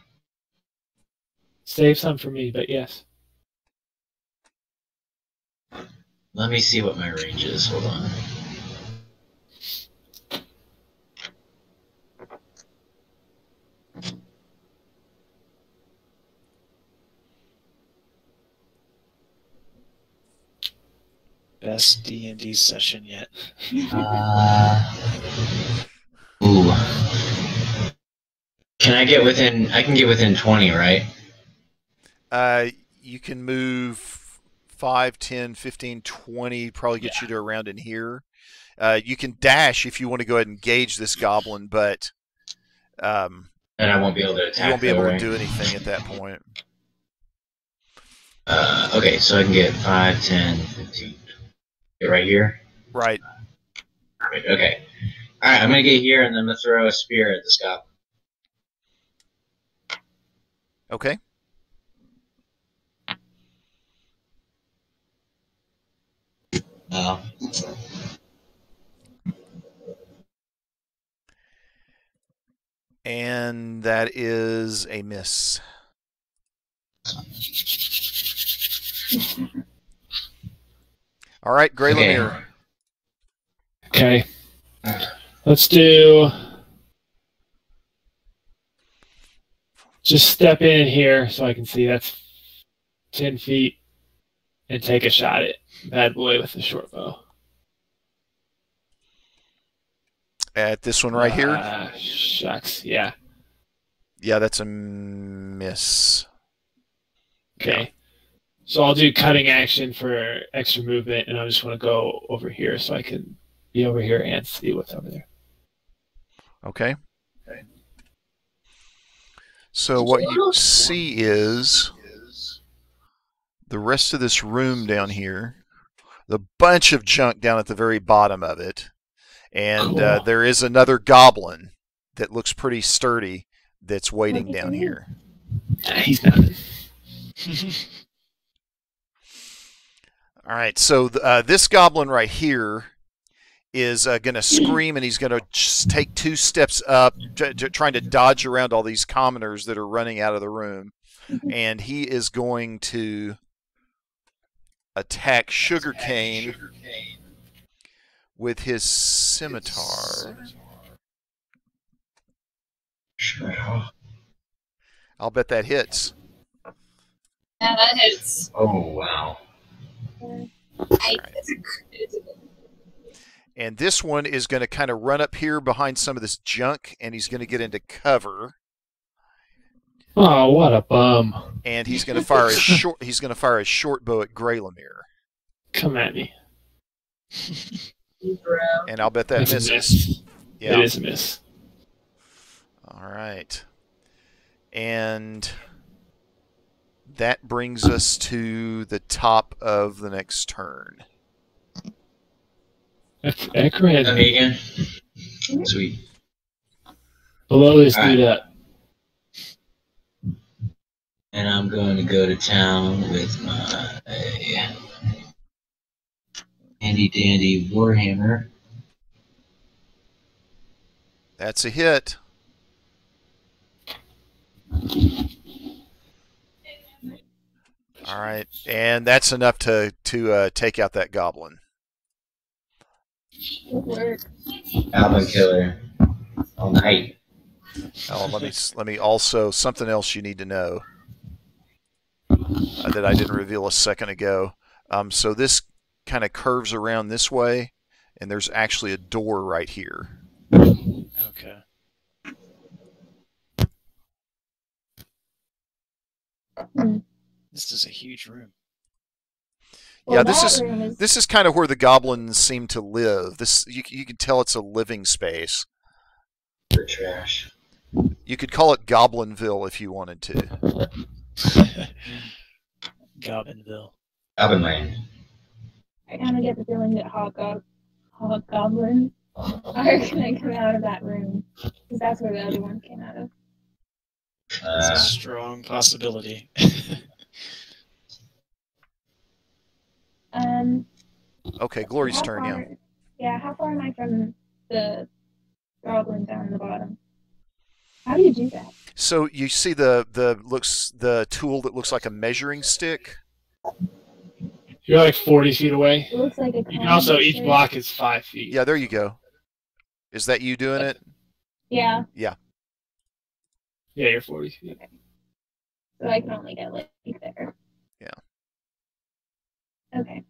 Save some for me, but yes. Let me see what my range is. Hold on. Best D&D session yet. Ooh. Can I get within? I can get within 20, right? You can move 5, 10, 15, 20, probably get you to around in here. You can dash if you want to go ahead and engage this goblin, but and I won't be able to attack. You won't be able to do anything at that point. Okay, so I can get 5, 10, 15. Get right here? Right. Perfect, okay. Alright, I'm gonna get here and then I'm gonna throw a spear at this goblin. Okay. And that is a miss. All right, Grey Lemire. Okay. Let's do... Just step in here so I can see that's 10 feet and take a shot at Bad Boy with the short bow. At this one right here? Shucks, yeah. Yeah, that's a miss. Okay. So I'll do cutting action for extra movement, and I just want to go over here so I can be over here and see what's over there. Okay. So what you see is the rest of this room down here, the bunch of junk down at the very bottom of it, and Cool. There is another goblin that looks pretty sturdy that's waiting down here. He's not. All right, so this goblin right here is going to scream, and he's going to just take 2 steps up, trying to dodge around all these commoners that are running out of the room. And he is going to attack Sugarcane with his scimitar. I'll bet that hits. Yeah, that hits. Oh, wow. And this one is going to kind of run up here behind some of this junk, and he's going to get into cover. Oh, what a bum! And he's going to fire a short. He's going to fire a short bow at Grey Lemire. Come at me. And I'll bet that That's a misses. miss. Yeah. It is a miss. All right. And that brings us to the top of the next turn. That's accurate. Me again? Sweet. Below this All right. dude up. And I'm going to go to town with my handy dandy warhammer. That's a hit. All right, and that's enough to take out that goblin. Good work. Goblin killer. All night. Oh, let me also something else you need to know that I didn't reveal a second ago. So this kind of curves around this way, and there's actually a door right here. Okay. This is a huge room. Well, Yeah, that this is kind of where the goblins seem to live. This you can tell it's a living space. For trash. You could call it Goblinville if you wanted to. Goblinville. Goblinland. I kind of get the feeling that hobgoblins are going to come out of that room. Because that's where the other one came out of. It's a strong possibility. Okay, Glory's how turn. Yeah. far- Yeah, how far am I from the goblin down the bottom? How do you do that? So you see the tool that looks like a measuring stick. You're like 40 feet away. It looks like a You can also, each compass. block is 5 feet. Yeah, there you go. Is that you doing it? Yeah, Yeah, you're 40 feet. so I can only get like there. Yeah. Okay.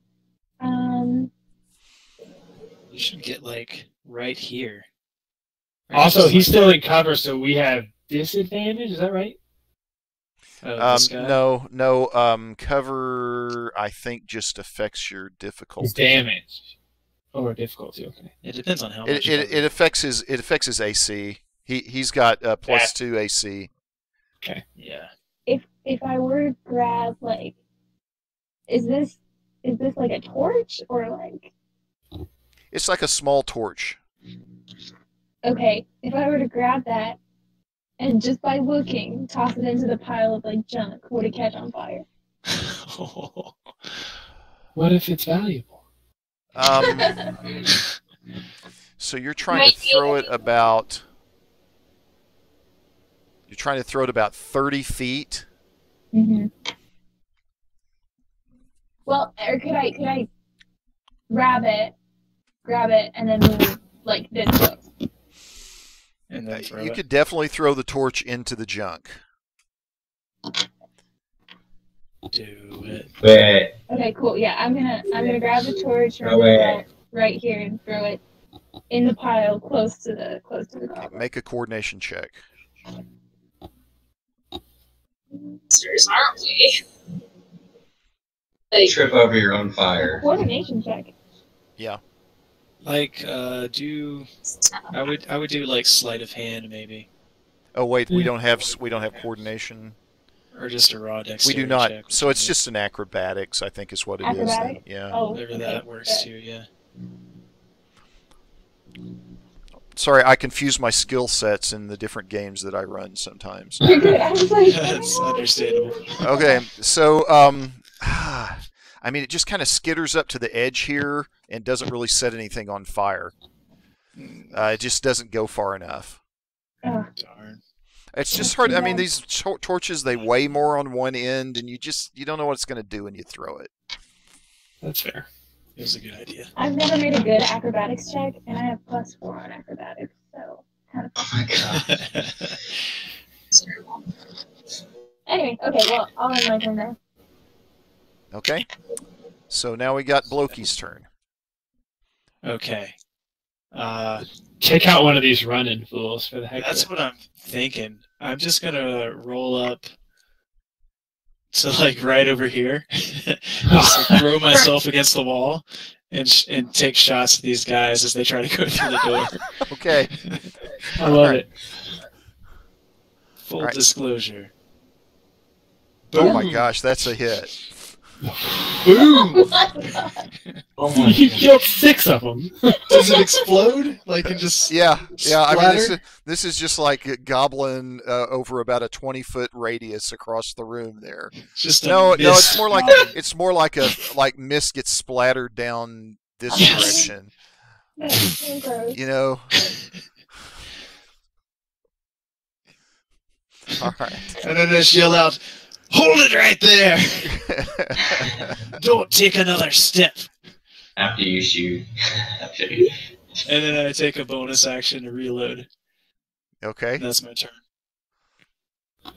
You should get like right here. Also, he's still in cover, so we have disadvantage. Is that right? This guy? No. Cover, I think, just affects your His difficulty. damage or difficulty. Okay. It depends on how much. It affects his AC. He's got +2 AC. Okay. Yeah. If I were to grab like, is this like a torch or like? It's like a small torch. Okay, if I were to grab that and just by looking, toss it into the pile of like junk, would it catch on fire? What if it's valuable? So you're trying to throw it about. You're trying to throw it about 30 feet. Mm-hmm. Well, or could I grab it, and then move like this close? And then throw You it. could definitely throw the torch into the junk. Do it. Wait. Okay, cool. Yeah, I'm gonna grab the torch No way. right here and throw it in the pile close to the goblin. Make a coordination check. Monsters, aren't we? Like, Trip over your own fire. Coordination check. Yeah. Like, I would do like sleight of hand maybe, Oh wait, we don't have coordination. or just a raw We dexterity do not. check, So it's whichever. just an acrobatics, I think, is what it is. then. Acrobatics? Yeah. Oh, Whatever okay. that works too. Yeah. Sorry, I confuse my skill sets in the different games that I run sometimes. You're good. I was like, That's understandable. Okay, so I mean, it just kind of skitters up to the edge here and doesn't really set anything on fire. It just doesn't go far enough. Darn. It's just hard. I mean, these torches, they weigh more on one end, and you don't know what it's going to do when you throw it. That's fair. It was a good idea. I've never made a good acrobatics check, and I have +4 on acrobatics, so kind of. Oh my god. it's terrible. Anyway, okay. Well, I'll end my turn there. Okay. So now we got Bloki's turn. Okay. Take out one of these running fools for the heck That's of it. what I'm thinking. I'm just gonna roll up to like right over here, just like, throw myself against the wall, and take shots at these guys as they try to go through the door. Okay. I love it. Full Right. disclosure. Oh my gosh, that's a hit. Boom! Oh my You god. killed 6 of them. Does it explode? Like it just Yeah. I mean, splatter? this is just like a goblin over about a 20-foot radius across the room there. Just a No, mist. it's more like mist gets splattered down this Yes. direction. That's so gross. You know. All right. And then just yell out, "Hold it right there! Don't take another step!" After you shoot. After you... And then I take a bonus action to reload. Okay. And that's my turn.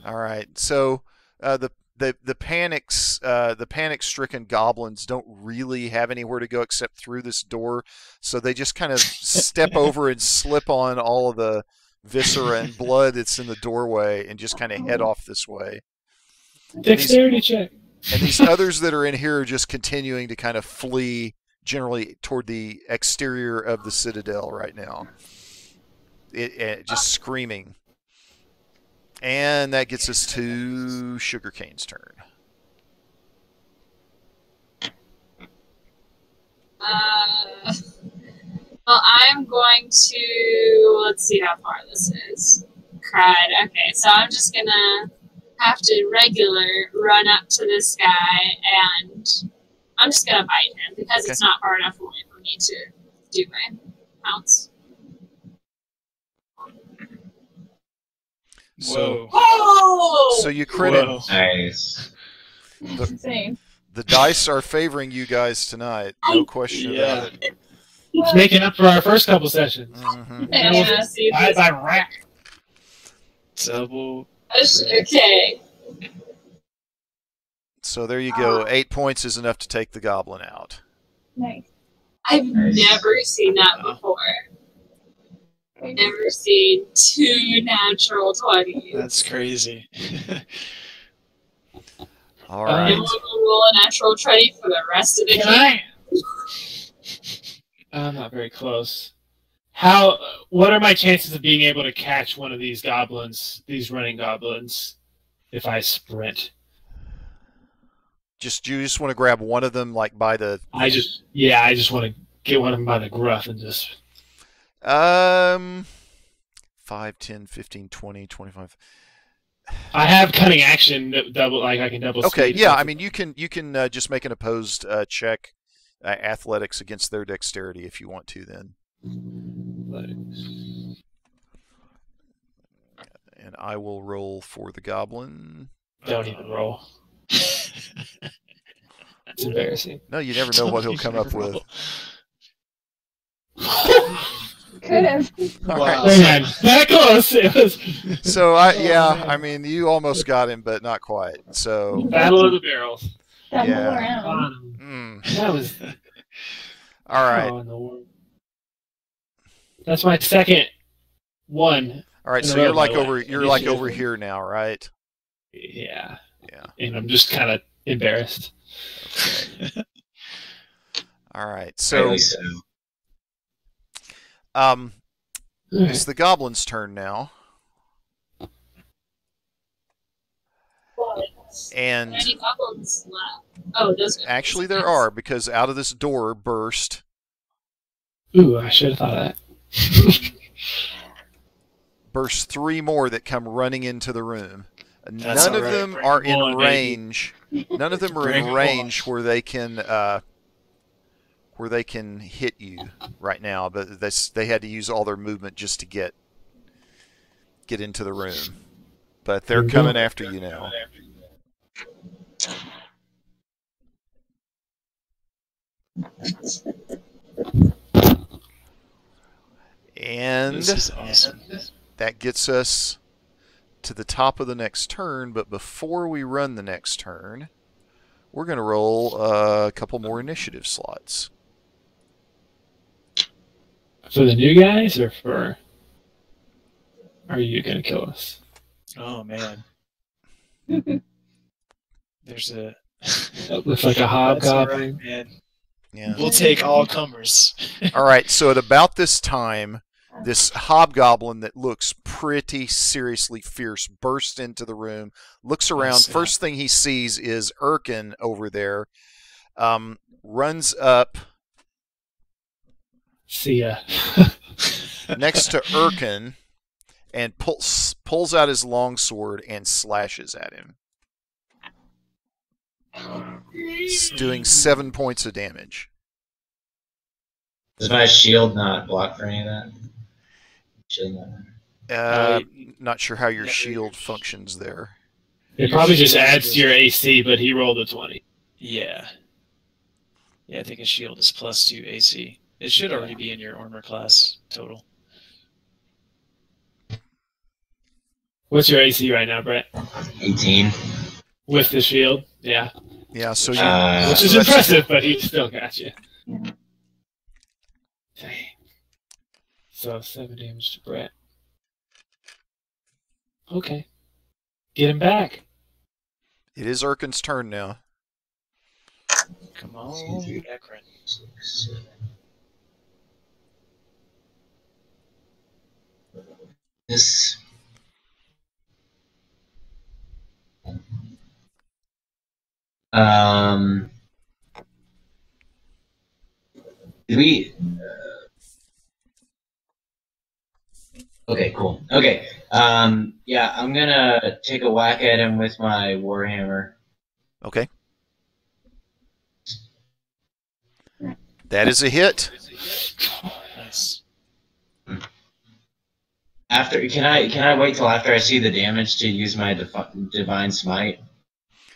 All right. So the panic-stricken goblins don't really have anywhere to go except through this door, so they just kind of step over and slip on all of the viscera and blood that's in the doorway and just kind of head off this way. Dexterity check. And these others that are in here are just continuing to kind of flee generally toward the exterior of the Citadel right now. It just screaming. And that gets us to Sugarcane's turn. Well, I'm going to. Let's see how far this is. Crud. Okay, so I'm just gonna have to run up to this guy, and I'm just gonna bite him because it's not far enough away for me to do my pounce. Whoa. Oh! So you crit it. Whoa. Nice. Insane. The dice are favoring you guys tonight. No question about it. It's making up for our first couple sessions. Mhm. Yeah, see Bye this. bye rack. Double. Okay. So there you go. 8 points is enough to take the goblin out. Nice. I've Nice. never seen that before. Never seen 2 natural 20s. That's crazy. All right. And we'll roll a natural 20 for the rest of the game. I'm not very close. What are my chances of being able to catch one of these goblins, these running goblins, if I sprint? You just want to grab one of them, like by the. I just want to get one of them by the gruff and just. 5, 10, 15, 20, 25. I have cunning action double, like I can double. Okay, speed. yeah. I mean, you can just make an opposed check, athletics against their dexterity if you want to. Then. And I will roll for the goblin. Don't even roll. That's embarrassing. No, you never know what he'll come up with. Could have. All Wow. right. Man, that close. It was So I mean, you almost got him, but not quite. So Battle of the Barrels. Stumble Yeah. around. That was. all right, Oh, in the world. That's my second one. all right. in a So row, you're by like the way. over you're Yes, like yes. over here now, right? Yeah. Yeah. And I'm just kind of embarrassed. Okay. All right. Fairly So so. it's the goblin's turn now, and How many goblins left? Oh, those are actually there are, because out of this door burst Ooh, I should have thought of that. burst 3 more that come running into the room. That's None of all right. them Bring are them in on, baby. range. None of them are Bring in 'em range on. where they can hit you right now. But they had to use all their movement just to get into the room. But they're coming after you now. And This is awesome. that gets us to the top of the next turn. But before we run the next turn, we're going to roll a couple more initiative slots. For the new guys, or for? Are you gonna kill us? Oh man. There's a. That looks like a That's all hobgoblin. right, man. Yeah. We'll take all comers. All right. So at about this time, this hobgoblin that looks pretty seriously fierce bursts into the room, looks around. Yes, yeah. First thing he sees is Erkin over there. Runs up See ya. next to Erkin and pulls out his longsword and slashes at him. It's doing 7 points of damage. Does my shield not block for any of that? Shield not matter. Not sure how your shield functions there. It probably just adds to your AC, but he rolled a 20. Yeah. Yeah, I think a shield is +2 AC. It should already be in your armor class total. What's your AC right now, Brett? 18. With the shield? Yeah. Yeah, so you, Which is that's- impressive, but he still got you. Yeah. Dang. So 7 damage to Brett. Okay. Get him back. it is Erkin's turn now. Come on, Ekron. This. Did we? Okay, cool. Okay. Yeah, I'm gonna take a whack at him with my warhammer. Okay. That is a hit. Nice. After, can I wait till after I see the damage to use my divine smite?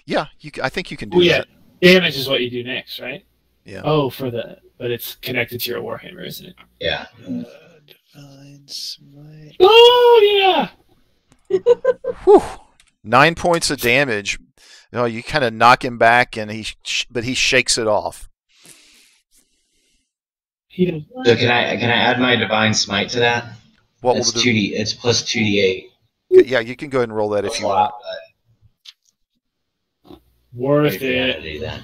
Yeah, I think you can do Oh, yeah. that. Damage is what you do next, right? Yeah. Oh, but it's connected to your warhammer, isn't it? Yeah. Divine Smite. Oh, yeah! Whew. 9 points of damage. You kind of knock him back, and but he shakes it off. He does. So can I add my divine smite to that? What It's will 2D. It's plus 2d8. Yeah, you can go ahead and roll that if you want. Worth Maybe I it. gotta do that.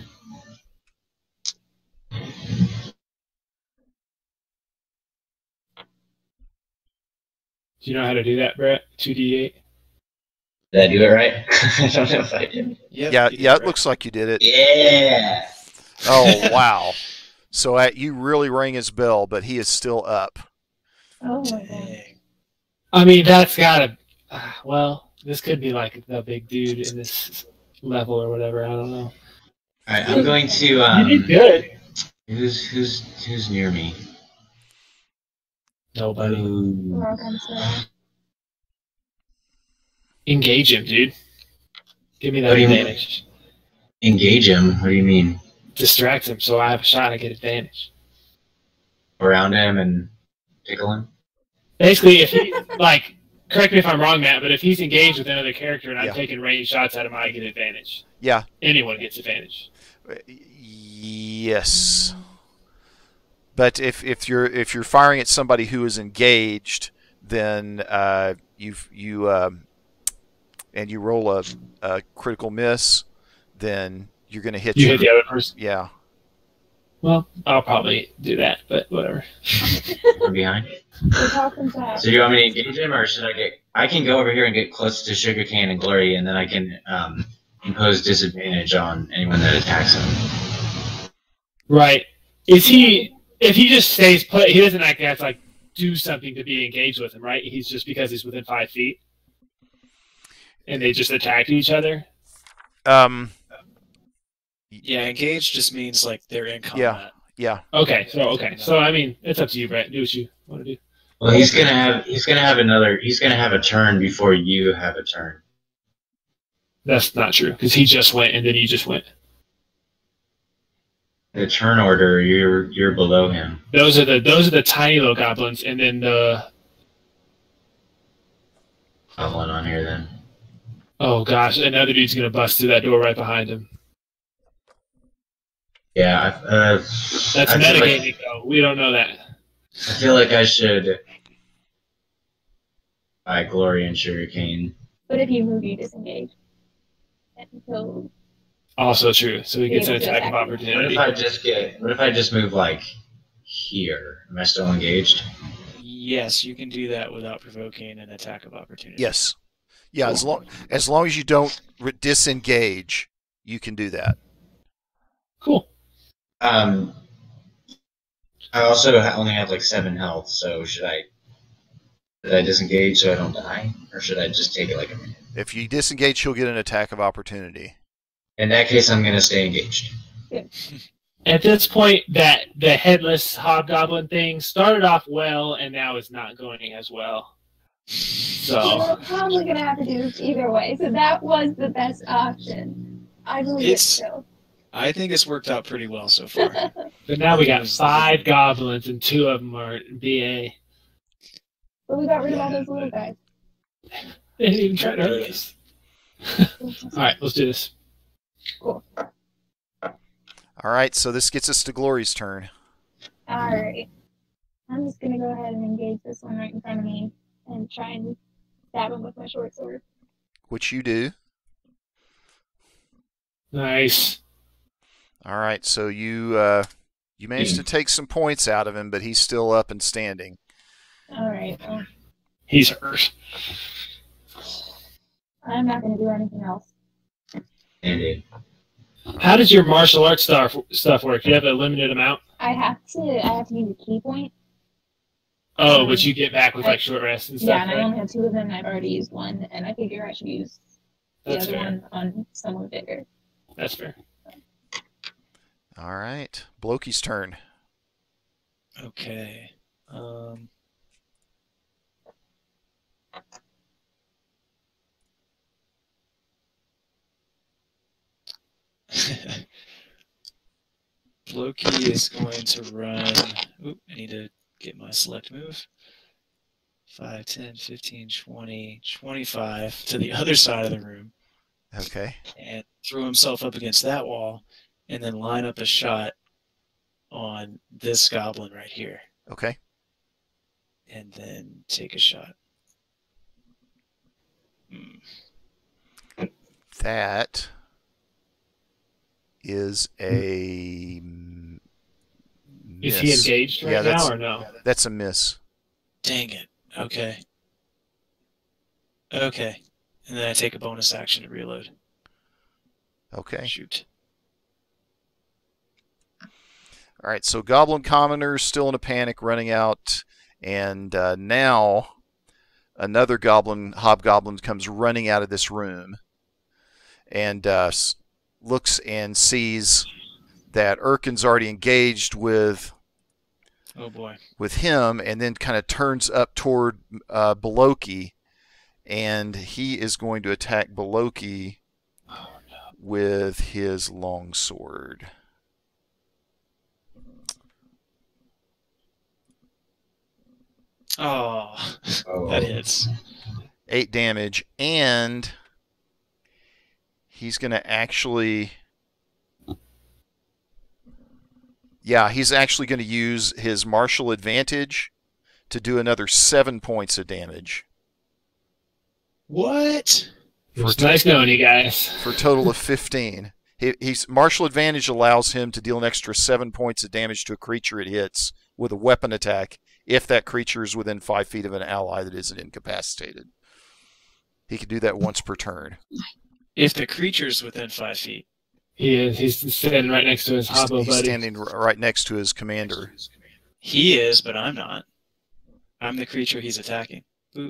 Do you know how to do that, Brett? 2d8? Did I do it right? I don't know if I did. Yep, Yeah, you did yeah, it right. looks like you did it. Yeah. Oh, wow. So you really rang his bell, but he is still up. Oh my god. Dang. I mean, that's gotta. Well, this could be like the big dude in this level or whatever. I don't know. All right, I'm going to. You did good. Who's near me? Nobody. We're all kind of spread out. Engage him, dude. Give me that What do you mean? advantage. Engage him. What do you mean? Distract him so I have a shot to get advantage. Around him and tickle him? Basically, if he, like, correct me if I'm wrong, Matt, but if he's engaged with another character and I'm Yeah. taking range shots at him, I get advantage. Yeah. Anyone gets advantage. Yes. But if you're firing at somebody who is engaged, then you roll a critical miss, then you're going to hit You hit the other person. Yeah. Well, I'll probably do that, but whatever. From behind? We're talking to So do you want me to engage him, or should I get... I can go over here and get close to Sugarcane and Glory, and then I can impose disadvantage on anyone that attacks him. Right. Is he... If he just stays put, he doesn't actually have to, like, do something to be engaged with him, right? He's just because he's within 5 feet? And they just attack each other? Yeah, engaged just means like they're in combat. Yeah. Okay, so I mean, it's up to you, Brett. Do what you want to do. Well, he's gonna have a turn before you have a turn. That's not true, because he just went, and then you just went. The turn order, you're below him. Those are the tiny little goblins, and then the... Got one on here then. Oh gosh, another dude's gonna bust through that door right behind him. Yeah, That's I feel metagaming, though. We don't know that. I feel like I should buy Glory and Sugarcane. But if you move, you disengage. And so Also true. So he gets an Yeah, attack of exactly. opportunity. What if I just move like here? Am I still engaged? Yes, you can do that without provoking an attack of opportunity. Yes. Yeah, as long as you don't disengage, you can do that. Cool. I also only have like 7 health, so should I disengage so I don't die, or should I just take it like a minute? If you disengage, you'll get an attack of opportunity. In that case, I'm gonna stay engaged. At this point, that the headless hobgoblin thing started off well, and now is not going as well. So we're probably gonna have to do this either way. So that was the best option. I believe it's still. I think it's worked out pretty well so far. but now we got 5 goblins, and 2 of them are BA. But we got rid of all those little guys. They didn't even try to hurt us. All right, let's do this. Cool. All right, so this gets us to Glory's turn. Alright. I'm just gonna go ahead and engage this one right in front of me and try and stab him with my short sword. Which you do. Nice. All right, so you managed to take some points out of him, but he's still up and standing. Alright, well, He's hurt. I'm not gonna do anything else. Indeed. How does your martial arts stuff work? Do you have a limited amount? I have to use a key point. Oh, but you get back with like short rests and stuff, Yeah, and I right? only have 2 of them, and I've already used one, and I figure I should use the That's other fair. one on someone bigger. That's fair. All right, Blokey's turn. Okay. Loki is going to run. Oop, I need to get my select move. 5, 10, 15, 20, 25 to the other side of the room Okay. and throw himself up against that wall and then line up a shot on this goblin right here. Okay. and then take a shot. That is a Is he miss. engaged right Yeah, now or no? That's a miss. Dang it. Okay. Okay. And then I take a bonus action to reload. Okay. Shoot. All right, so Goblin Commoner's still in a panic, running out, and now another hobgoblin comes running out of this room, and looks and sees that Erkin's already engaged with Oh boy. with him, and then kind of turns up toward Beloki, and he is going to attack Beloki with his longsword. Oh, that hits. 8 damage, and he's going to actually... Yeah, he's actually going to use his martial advantage to do another 7 points of damage. What? It's nice knowing you guys. For a total of 15. He's martial advantage allows him to deal an extra 7 points of damage to a creature it hits with a weapon attack if that creature is within 5 feet of an ally that isn't incapacitated. He can do that once per turn. If the creature's within 5 feet. He is. He's standing right next to his hobbo He's buddy. standing right next to his commander. He is, but I'm not. I'm the creature he's attacking.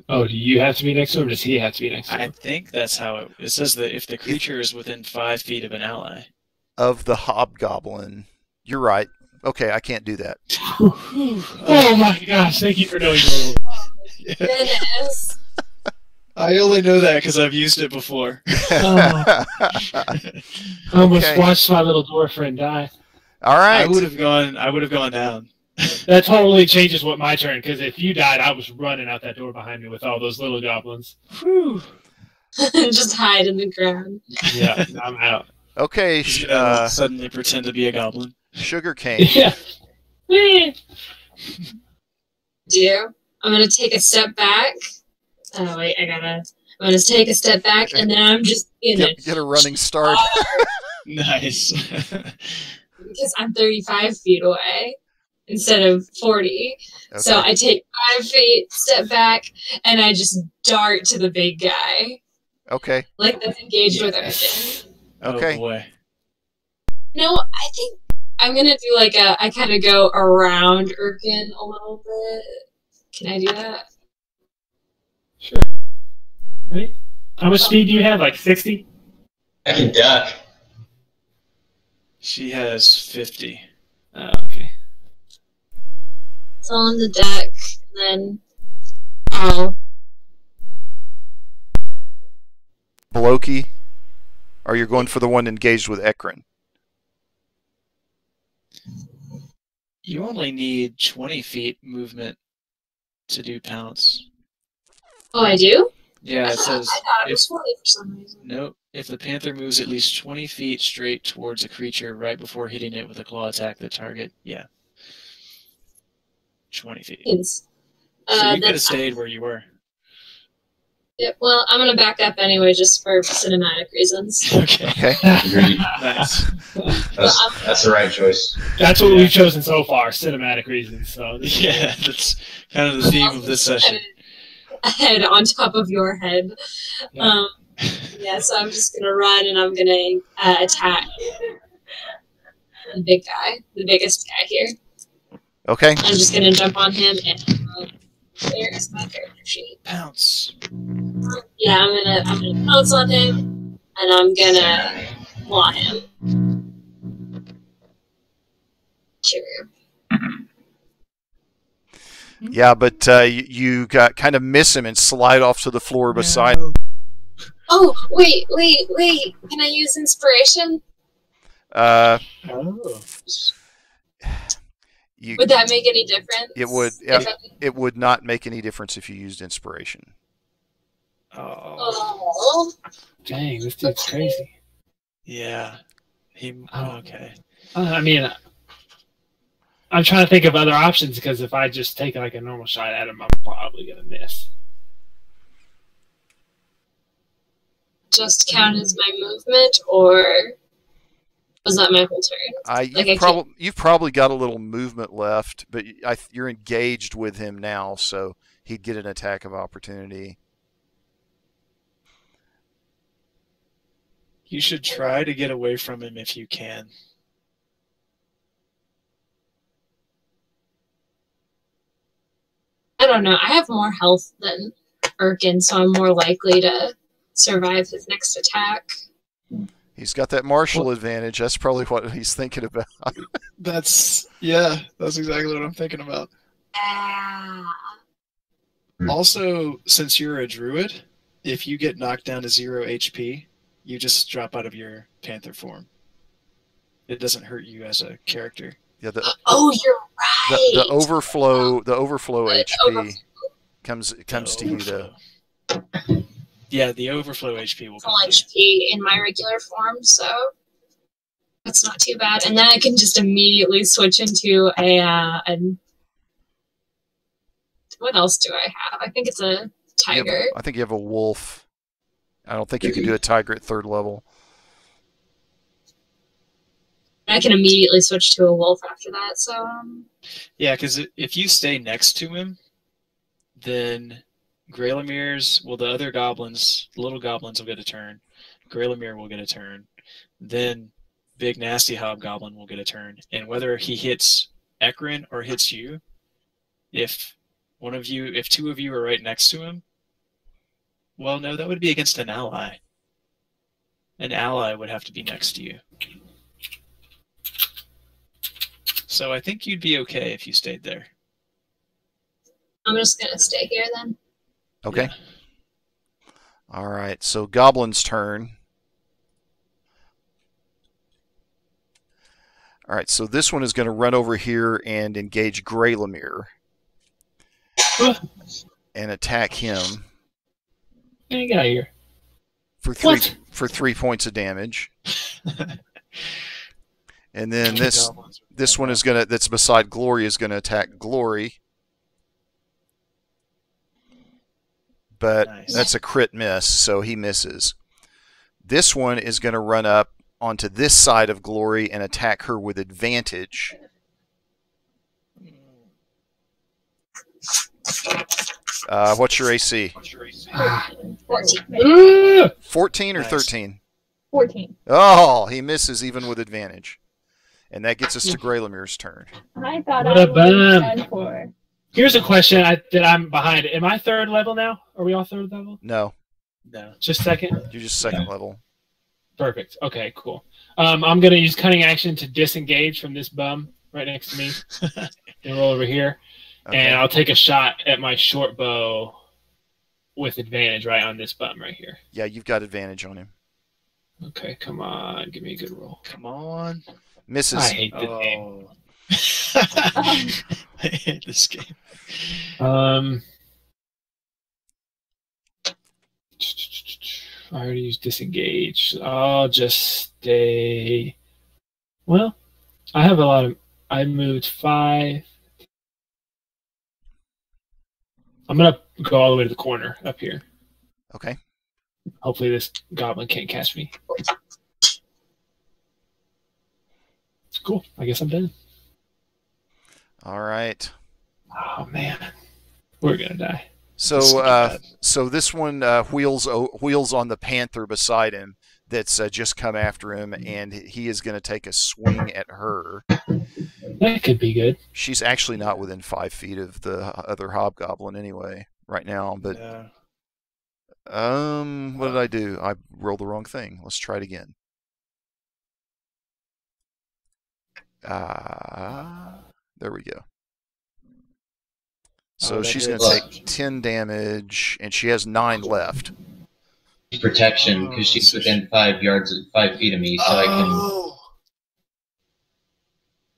Oh, do you have to be next to him, or does he have to be next to I him? think that's how it says that if the creature is within 5 feet of an ally. Of the hobgoblin. You're right. Okay, I can't do that. Oh my gosh, thank you for knowing your Goodness. I only know that because I've used it before. I almost Okay. watched my little dwarf friend die. All right. I would have gone down. That totally changes what my turn, because if you died, I was running out that door behind me with all those little goblins. Whew. Just hide in the ground. Yeah, I'm out. Okay, He's gonna suddenly pretend to be a goblin. Sugarcane. Yeah. I'm gonna take a step back. Oh wait, I'm gonna take a step back, and then I'm just gonna Get a running start. Nice. because I'm 35 feet away instead of 40. Okay. So I take 5 feet, step back, and I just dart to the big guy. Okay. Like that's engaged with everything. Okay. Oh boy. No, I think I'm gonna do I kind of go around Erkin a little bit. Can I do that? Sure. Right? How much speed do you have? Like 60? I can duck. She has 50. Oh, okay. It's all on the deck, and then I'll Beloki, or you're going for the one engaged with Ekron? You only need 20 feet movement to do pounce. Oh, I do? Yeah, it says I thought it was 40 for some reason. nope. If the panther moves at least 20 feet straight towards a creature right before hitting it with a claw attack, the target, 20 feet. It's, So you could have that's- stayed where you were. Yeah, well, I'm gonna back up anyway, just for cinematic reasons. Okay. Okay. Agreed. Nice. That's the right choice. That's what we've chosen so far, cinematic reasons. So Yeah, that's kind of the theme of this session. Head on top of your head. Yeah. So I'm just gonna run and I'm gonna attack the big guy, the biggest guy here. Okay. I'm just gonna jump on him and where is my character sheet? Pounce. Yeah, I'm gonna pounce on him and I'm gonna claw him. Sure. Yeah, but you got kind of miss him and slide off to the floor beside. Oh, wait. Can I use inspiration? Uh, Oh. you, Would that make any difference? It would. If I- It would not make any difference if you used inspiration. Oh. Oh. Dang, this dude's crazy. Yeah. Oh. Okay. I mean, I'm trying to think of other options because if I just take like a normal shot at him, I'm probably gonna miss. Just count as my movement, or was that my whole turn? You've probably got a little movement left, but you're engaged with him now, so he'd get an attack of opportunity. You should try to get away from him if you can. I don't know. I have more health than Erkin, so I'm more likely to survive his next attack. He's got that martial advantage. That's probably what he's thinking about. That's exactly what I'm thinking about. Also, since you're a druid, if you get knocked down to 0 HP, you just drop out of your panther form. It doesn't hurt you as a character. Yeah. You're right. The overflow HP comes to you though. Yeah, the overflow HP will come. Full HP in my regular form, so that's not too bad. And then I can just immediately switch into a what else do I have? I think it's a tiger. I think you have a wolf. I don't think you can do a tiger at 3rd level. I can immediately switch to a wolf after that. So yeah, because if you stay next to him, then the other goblins, the little goblins will get a turn. Greylamere will get a turn. Then Big Nasty Hobgoblin will get a turn. And whether he hits Ekrin or hits you, if 2 of you are right next to him, well, no, that would be against an ally. An ally would have to be next to you. So I think you'd be okay if you stayed there. I'm just going to stay here then. Okay. Yeah. All right. So Goblin's turn. All right. So this one is going to run over here and engage Greylamere and attack him. Get out of here. For 3 points of damage. And then this one is that's beside Glory is gonna attack Glory. But that's a crit miss, so he misses. This one is gonna run up onto this side of Glory and attack her with advantage. What's your AC? 14. 14 or 13? 14. Oh, he misses even with advantage. And that gets us to Greylamere's turn. I thought What I a was bum. done for. Here's a question that I'm behind. Am I 3rd level now? Are we all 3rd level? No, Just 2nd? you're just 2nd level. Perfect. Okay, cool. I'm going to use cunning action to disengage from this bum right next to me and roll over here. Okay. And I'll take a shot at my short bow with advantage right on this bum right here. Yeah, you've got advantage on him. Okay, come on. Give me a good roll. Come on. Misses. I hate this game. I hate this game. I already used disengage. I'll just stay. Well, I have a lot of. I moved 5. I'm gonna go all the way to the corner up here. Okay. Hopefully, this goblin can't catch me. Cool. I guess I'm done. All right. Oh man, we're gonna die. So this one wheels on the panther beside him that's just come after him, and he is going to take a swing at her. That could be good. She's actually not within 5 feet of the other hobgoblin anyway right now. But what did I do? I rolled the wrong thing. Let's try it again. There we go. So she's going to take 10 damage, and she has 9 left. Protection, because she's within 5 feet of me, so I can.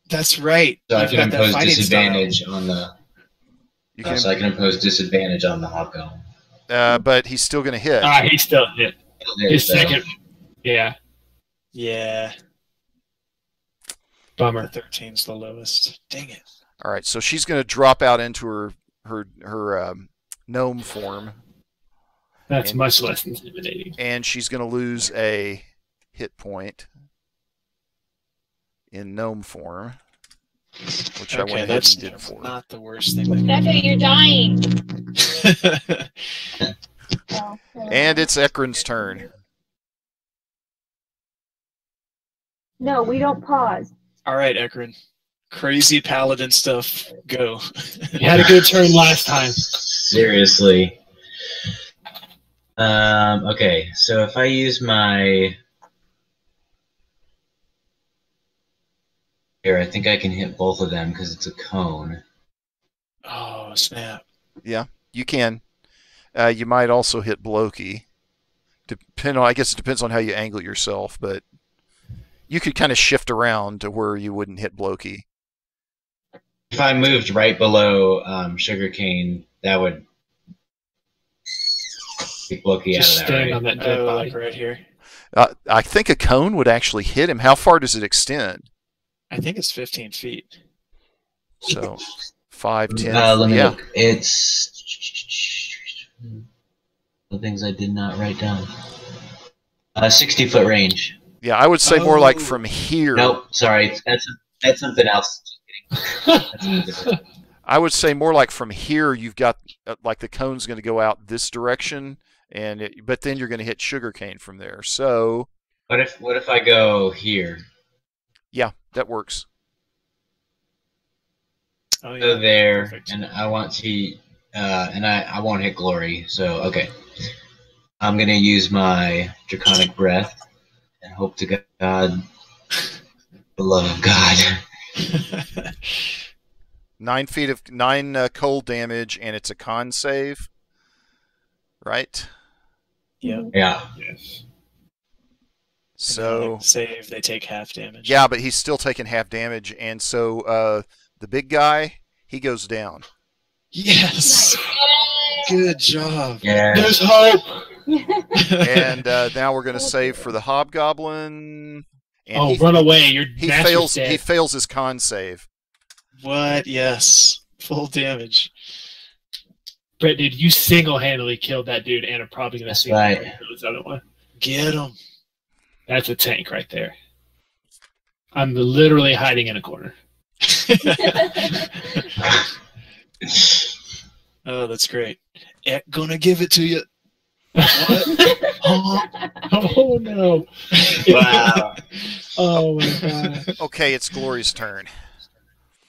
That's right. So I can impose disadvantage on the. So I can impose disadvantage on the hobgoblin. But he's still going to hit. He's still hit. His second. Yeah. Yeah. Bummer. 13's the lowest. Dang it. All right, so she's going to drop out into her gnome form. That's much less intimidating. And she's going to lose a hit point in gnome form, which I went ahead and did for her. Not the worst thing. Becca, you're dying. And it's Ekron's turn. No, we don't pause. All right, Ekron. Crazy paladin stuff. Go. You had a good turn last time. Seriously. Okay, so if I use my... Here, I think I can hit both of them because it's a cone. Oh, snap. Yeah, you can. You might also hit Blokey. I guess it depends on how you angle yourself, but you could kind of shift around to where you wouldn't hit Blokey. If I moved right below Sugarcane, that would kick Blokey out Just of that, stand right? on that dead body. Like right here. I think a cone would actually hit him. How far does it extend? I think it's 15 feet. So 5, 10. Let me yeah. look. It's the things I did not write down. 60-foot range. Yeah, I would say more like from here. Nope, sorry, that's something else. That's something different. I would say more like from here. You've got like the cone's going to go out this direction, but then you're going to hit Sugarcane from there. So What if I go here? yeah, that works. Oh, yeah. Go there, Perfect. and I want to, and I won't hit Glory. So okay, I'm gonna use my Draconic Breath and hope to God, the love of God. 9 feet of 9 cold damage, and it's a con save, right? Yep. Yeah. Yes. So save, they take half damage. yeah, but he's still taking half damage, and so the big guy, he goes down. Yes. Good job. Yeah. There's hope. And now we're going to save for the hobgoblin. And Run away! Your he master's fails. dead. He fails his con save. What? Yes. Full damage. But dude, you single-handedly killed that dude, and are probably gonna see right. this other one. Get him. That's a tank right there. I'm literally hiding in a corner. Oh, that's great. Gonna give it to you. What? Oh no! Wow. Oh my god! Okay, it's Glory's turn.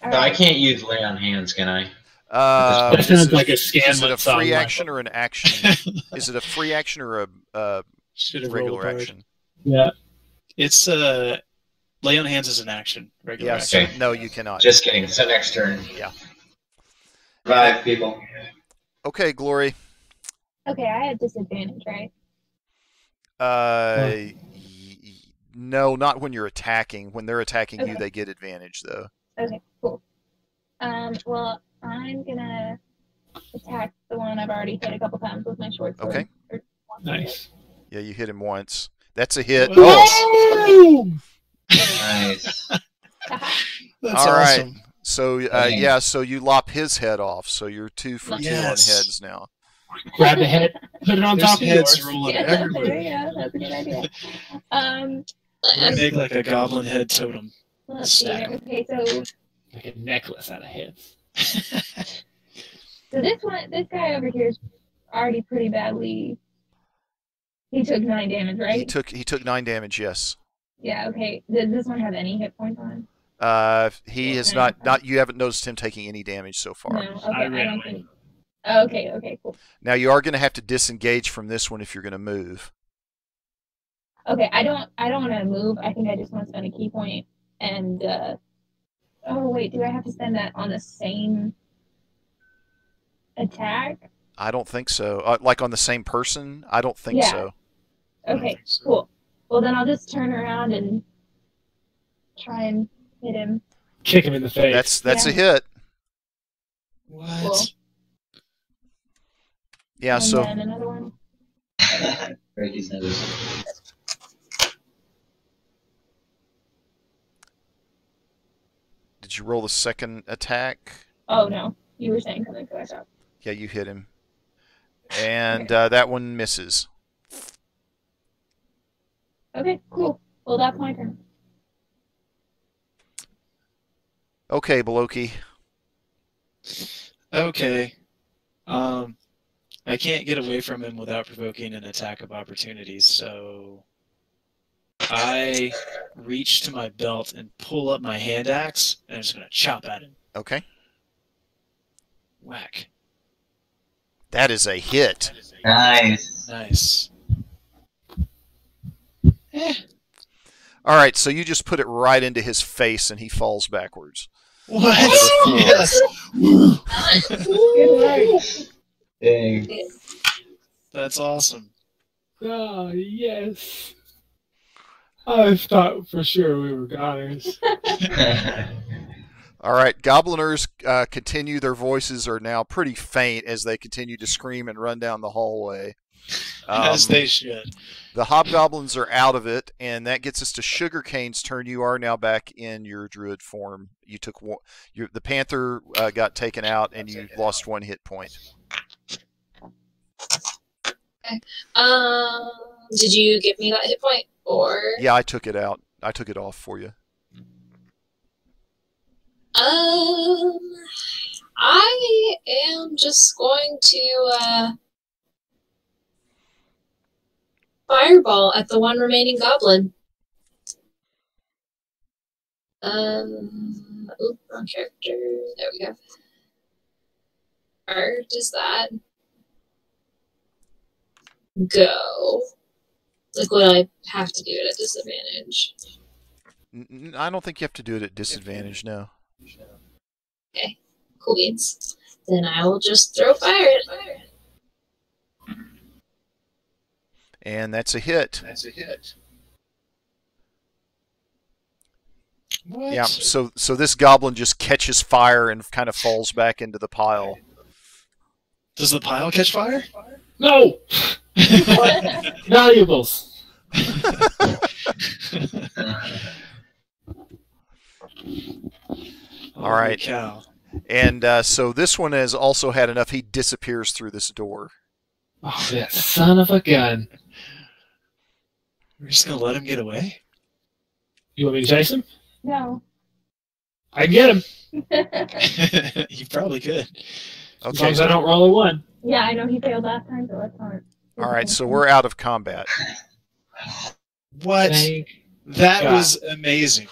No, I can't use Lay on Hands, can I? That sounds like a Scanlan Is it a song, free Michael. action or an action? Is it a free action or a Should've rolled regular hard. action? Yeah. It's lay on hands is an action. Regular Yes. action. Okay. No, you cannot. Just kidding. So next turn. Yeah. 5 people. Okay, Glory. Okay, I had disadvantage, right? No, not when you're attacking. When they're attacking you, Okay. they get advantage, though. Okay, cool. Well, I'm gonna attack the one I've already hit a couple times with my short sword. Okay. Or once. Nice. Yeah, you hit him once. That's a hit. Whoa. Oh, Boom! Nice. That's all right. awesome. So Dang. yeah, so you lop his head off. So you're 2 for 2 on Yes. heads now. Grab the head, put it on There's top of heads yours. rolling Yeah, everywhere. there you go. That's a good idea. Make like a goblin head totem. Let's see. Stack. Okay, so Like a necklace out of heads. this guy over here is already pretty badly. He took 9 damage, right? He took 9 damage. Yes. Yeah. Okay. Does this one have any hit points on him? He has Okay. not. You haven't noticed him taking any damage so far. No. Okay. I I ran don't away. think. Oh, okay. Okay. Cool. Now you are going to have to disengage from this one if you're going to move. Okay. I don't want to move. I think I just want to spend a key point and. Oh wait. Do I have to spend that on the same attack? I don't think so. Like on the same person? I don't think Yeah. so. I don't Okay. think so. Cool. Well, then I'll just turn around and try and hit him. Kick him in the face. That's Yeah. a hit. What? Cool. Yeah. And So then another one. Break his nose. you roll the second attack? Oh no, you were saying something, so I thought. Yeah, you hit him. And that one misses. Okay, cool. Well, that's my turn. Okay, Beloki. Okay. I can't get away from him without provoking an attack of opportunity, so I reach to my belt and pull up my hand axe, and I'm just going to chop at him. Okay. Whack. That is a hit. Nice. Nice. All right, so you just put it right into his face, and he falls backwards. What? Yes. Good work. Dang. That's awesome. Oh, yes. I thought for sure we were goners. All right, Gobliners continue. Their voices are now pretty faint as they continue to scream and run down the hallway. As they should. The Hobgoblins are out of it, and that gets us to Sugarcane's turn. You are now back in your druid form. You took one, the Panther got taken out, and you lost 1 hit point. Okay. Did you give me that hit point, or? Yeah, I took it out. I took it off for you. I am just going to fireball at the one remaining goblin. Oop, wrong character. There we go. Where does that go? Like, would I have to do it at disadvantage? I don't think you have to do it at disadvantage, no. Okay, cool beans. Then I will just throw fire at it. And that's a hit. What? Yeah, so this goblin just catches fire and kind of falls back into the pile. Does the pile catch fire? No! Valuables. All right. Holy cow. And so this one has also had enough. He disappears through this door. Oh, that son of a gun. We're just going to let him get away? You want me to chase him? No. I can get him. You probably could. As long Okay. as I don't roll a 1. Yeah, I know he failed last time, so that's not. All right, so we're out of combat. What? Thank That God. was amazing.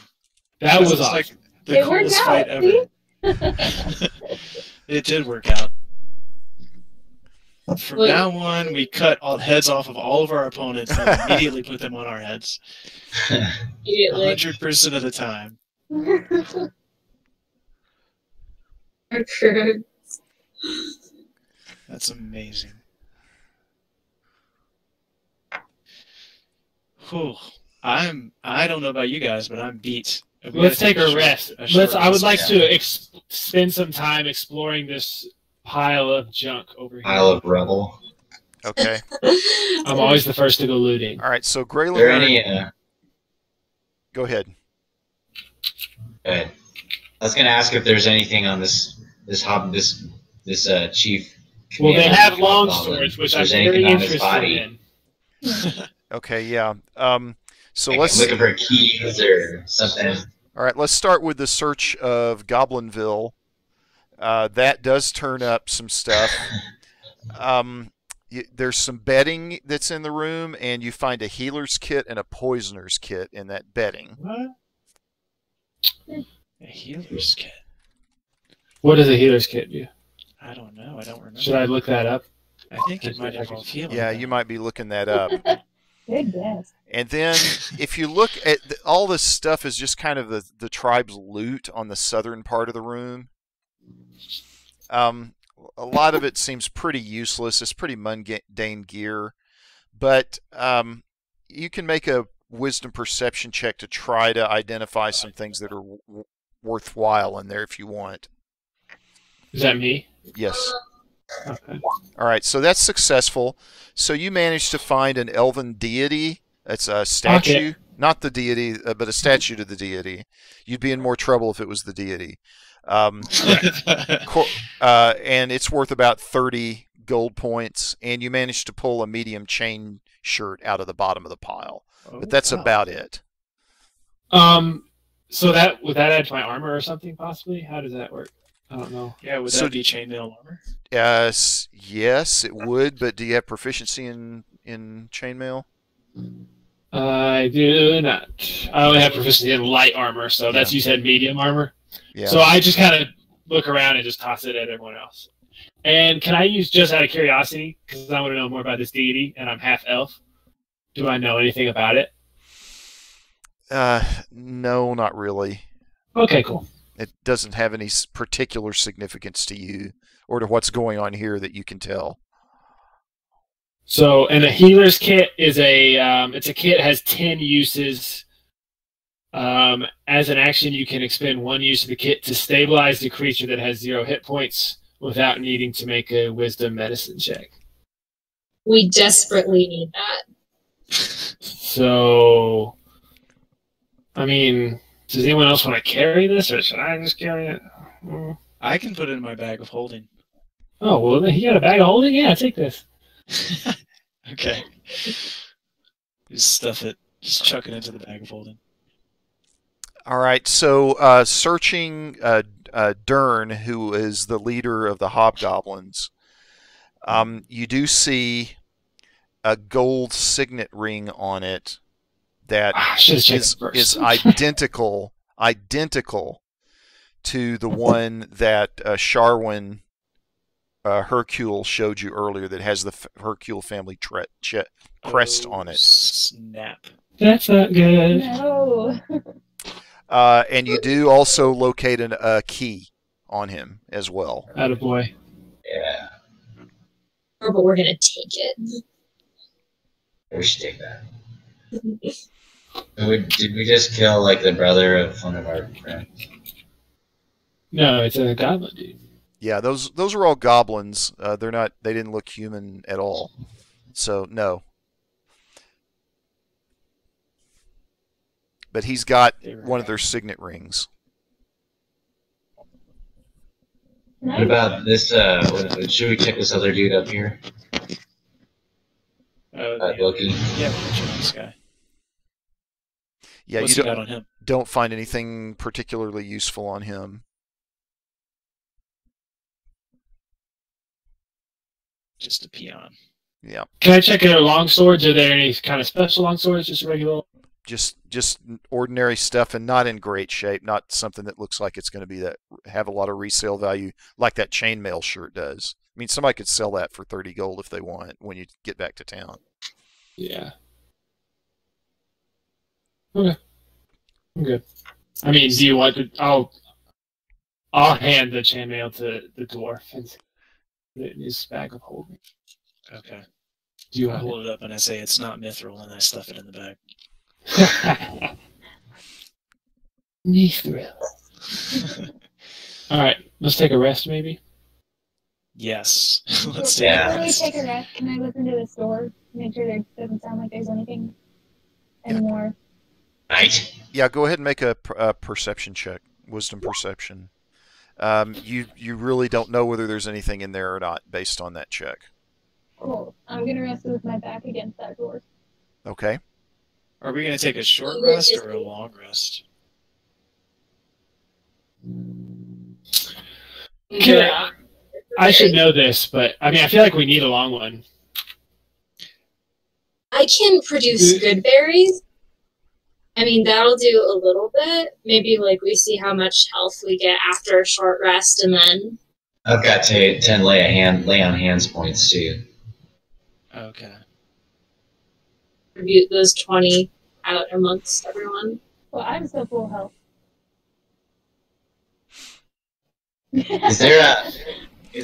That was like awesome. the It worked coolest out, fight ever. see? It did work out. From Wait. now on, we cut all heads off of all of our opponents and immediately put them on our heads. Immediately. 100% of the time. Okay. That's amazing. Whew. I don't know about you guys, but I'm beat. We Let's gotta take a rest. I would like to spend some time exploring this pile of junk over here. Pile of rubble. Okay. I'm always the first to go looting. All right, so Are there any? Greyland, go ahead. Good. I was gonna ask if there's anything on this chief. Well, they commander have long goblin. swords, which If I'm there's very anything on his interested body. in. Okay, yeah. So Like, let's. I'm looking for keys or something. All right, let's start with the search of Goblinville. That does turn up some stuff. There's some bedding that's in the room, and you find a healer's kit and a poisoner's kit in that bedding. What? A healer's kit? What does a healer's kit do? I don't know. I don't remember. Should I look that up? I think it might involve healing. Yeah, you might be looking that up. Good guess. And then if you look at all this stuff is just kind of the tribe's loot on the southern part of the room. A lot of it seems pretty useless. It's pretty mundane gear. But you can make a wisdom perception check to try to identify some things that are worthwhile in there if you want. Is that me? Yes. Okay. All right, so that's successful. So you managed to find an elven deity. That's a statue. Not the deity, but a statue to the deity. You'd be in more trouble if it was the deity. And it's worth about 30 gold points, and you managed to pull a medium chain shirt out of the bottom of the pile. But that's about it. So that would that add to my armor or something possibly? How does that work? I don't know. Yeah, would that be chainmail armor? Yes, it would. But do you have proficiency in chainmail? I do not. I only have proficiency in light armor, so that's you said medium armor. Yeah. So I just kind of look around and just toss it at everyone else. And can I use, just out of curiosity, because I want to know more about this deity, and I'm half elf? Do I know anything about it? No, not really. Okay, cool. It doesn't have any particular significance to you or to what's going on here that you can tell. So, and the healer's kit is it's a kit that has 10 uses. As an action, you can expend 1 use of the kit to stabilize the creature that has 0 hit points without needing to make a wisdom medicine check. We desperately need that. So, I mean, does anyone else want to carry this, or should I just carry it? I can put it in my bag of holding. Oh, well, you got a bag of holding? Yeah, take this. Okay. Just stuff it. Just chuck it into the bag of holding. All right, so searching Dern, who is the leader of the hobgoblins, you do see a gold signet ring on it that is identical to the one that Sharwin Hercule showed you earlier, that has the Hercule family crest on it. Snap. That's not good. No. And you do also locate a key on him as well. Attaboy. Yeah. Oh, but we're gonna take it. We should take that. Did we just kill like the brother of one of our friends? No, it's a goblin dude. Yeah, those are all goblins. They didn't look human at all. So no. But he's got one of their signet rings. What about this? Should we check this other dude up here? Loki. Yeah, we'll check this guy. Yeah, What's you he got on him? don't find anything particularly useful on him. Just a peon. Yeah. Can I check their long swords? Are there any kind of special long swords? Just regular? Just ordinary stuff, and not in great shape. Not something that looks like it's going to have a lot of resale value, like that chainmail shirt does. I mean, somebody could sell that for 30 gold if they want when you get back to town. Yeah. Okay. I'm good. I mean, do you want to? I'll hand the chainmail to the dwarf and put it in his bag of holding. Okay. Do you I want hold it up and I say it's not mithril, and I stuff it in the bag. Mithril. All right, let's take a rest, maybe. Yes. Let's Before take we it. take a rest, can I listen to the store? Make sure there doesn't sound like there's anything anymore. Right. Yeah, go ahead and make a perception check, wisdom perception. You really don't know whether there's anything in there or not based on that check. Cool. I'm gonna rest with my back against that door. Okay. Are we going to take a short rest or a long rest? Okay, I should know this, but I mean, I feel like we need a long one. I can produce good berries. I mean, that'll do a little bit. Maybe like we see how much health we get after a short rest, and then I've got 10 lay on hands points too. Okay. distribute those 20 out amongst everyone. Well, I'm still full health. Is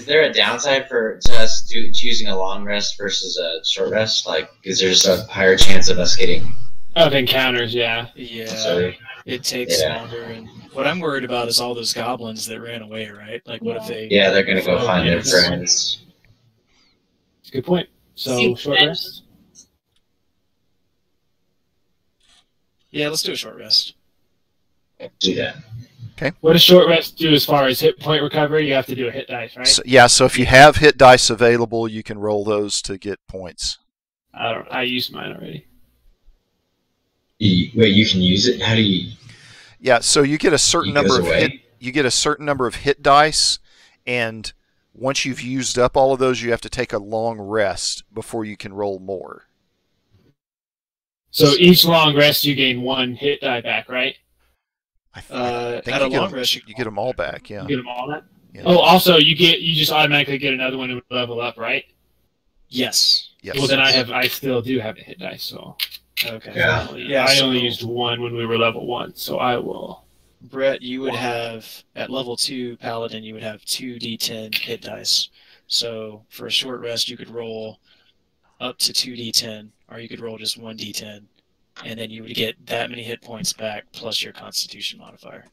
there a downside to us choosing a long rest versus a short rest? Like, is there just a higher chance of us getting of encounters? Yeah. Yeah. Sorry. It takes longer, and what I'm worried about is all those goblins that ran away, right? Like, what if they... Yeah, they're gonna go find their friends. Good point. So, short rest? Yeah, let's do a short rest. Do that. Okay. What does short rest do as far as hit point recovery? You have to do a hit dice, right? So if you have hit dice available, you can roll those to get points. I used mine already. Wait, you can use it? How do you? Yeah, so you get a certain number of away? you get a certain number of hit dice, and once you've used up all of those, you have to take a long rest before you can roll more. So each long rest, you gain 1 hit die back, right? I think at a long rest, you get them all back. Yeah. You get them all back. Yeah. Oh, also you just automatically get another one to level up, right? Yes. Yes. Well, then I still do have a hit dice, so Okay. Yeah. I only used 1 when we were level 1, so I will. Brett, you would have at level 2 Paladin, you would have 2d10 hit dice. So for a short rest, you could roll up to 2d10, or you could roll just 1d10, and then you would get that many hit points back plus your Constitution modifier.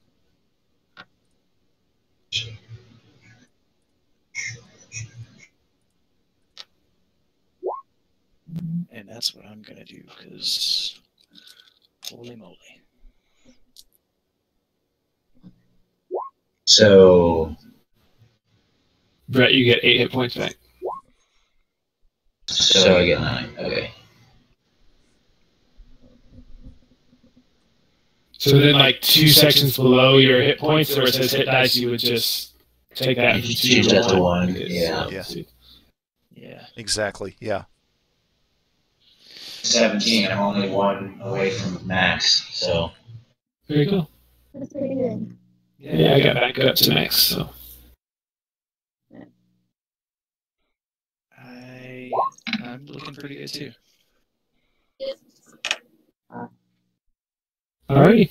And that's what I'm gonna do, because holy moly. So, Brett, you get 8 hit points back. so I get 9. Okay. So then, like 2 sections below your hit points, where it says hit dice, you would just take that and Change that to 1. Yeah. Yeah. Exactly. Yeah. 17. I'm only 1 away from max. So. There you go. That's pretty good. Yeah, I got back up to max. So. I'm looking pretty good too. Alrighty.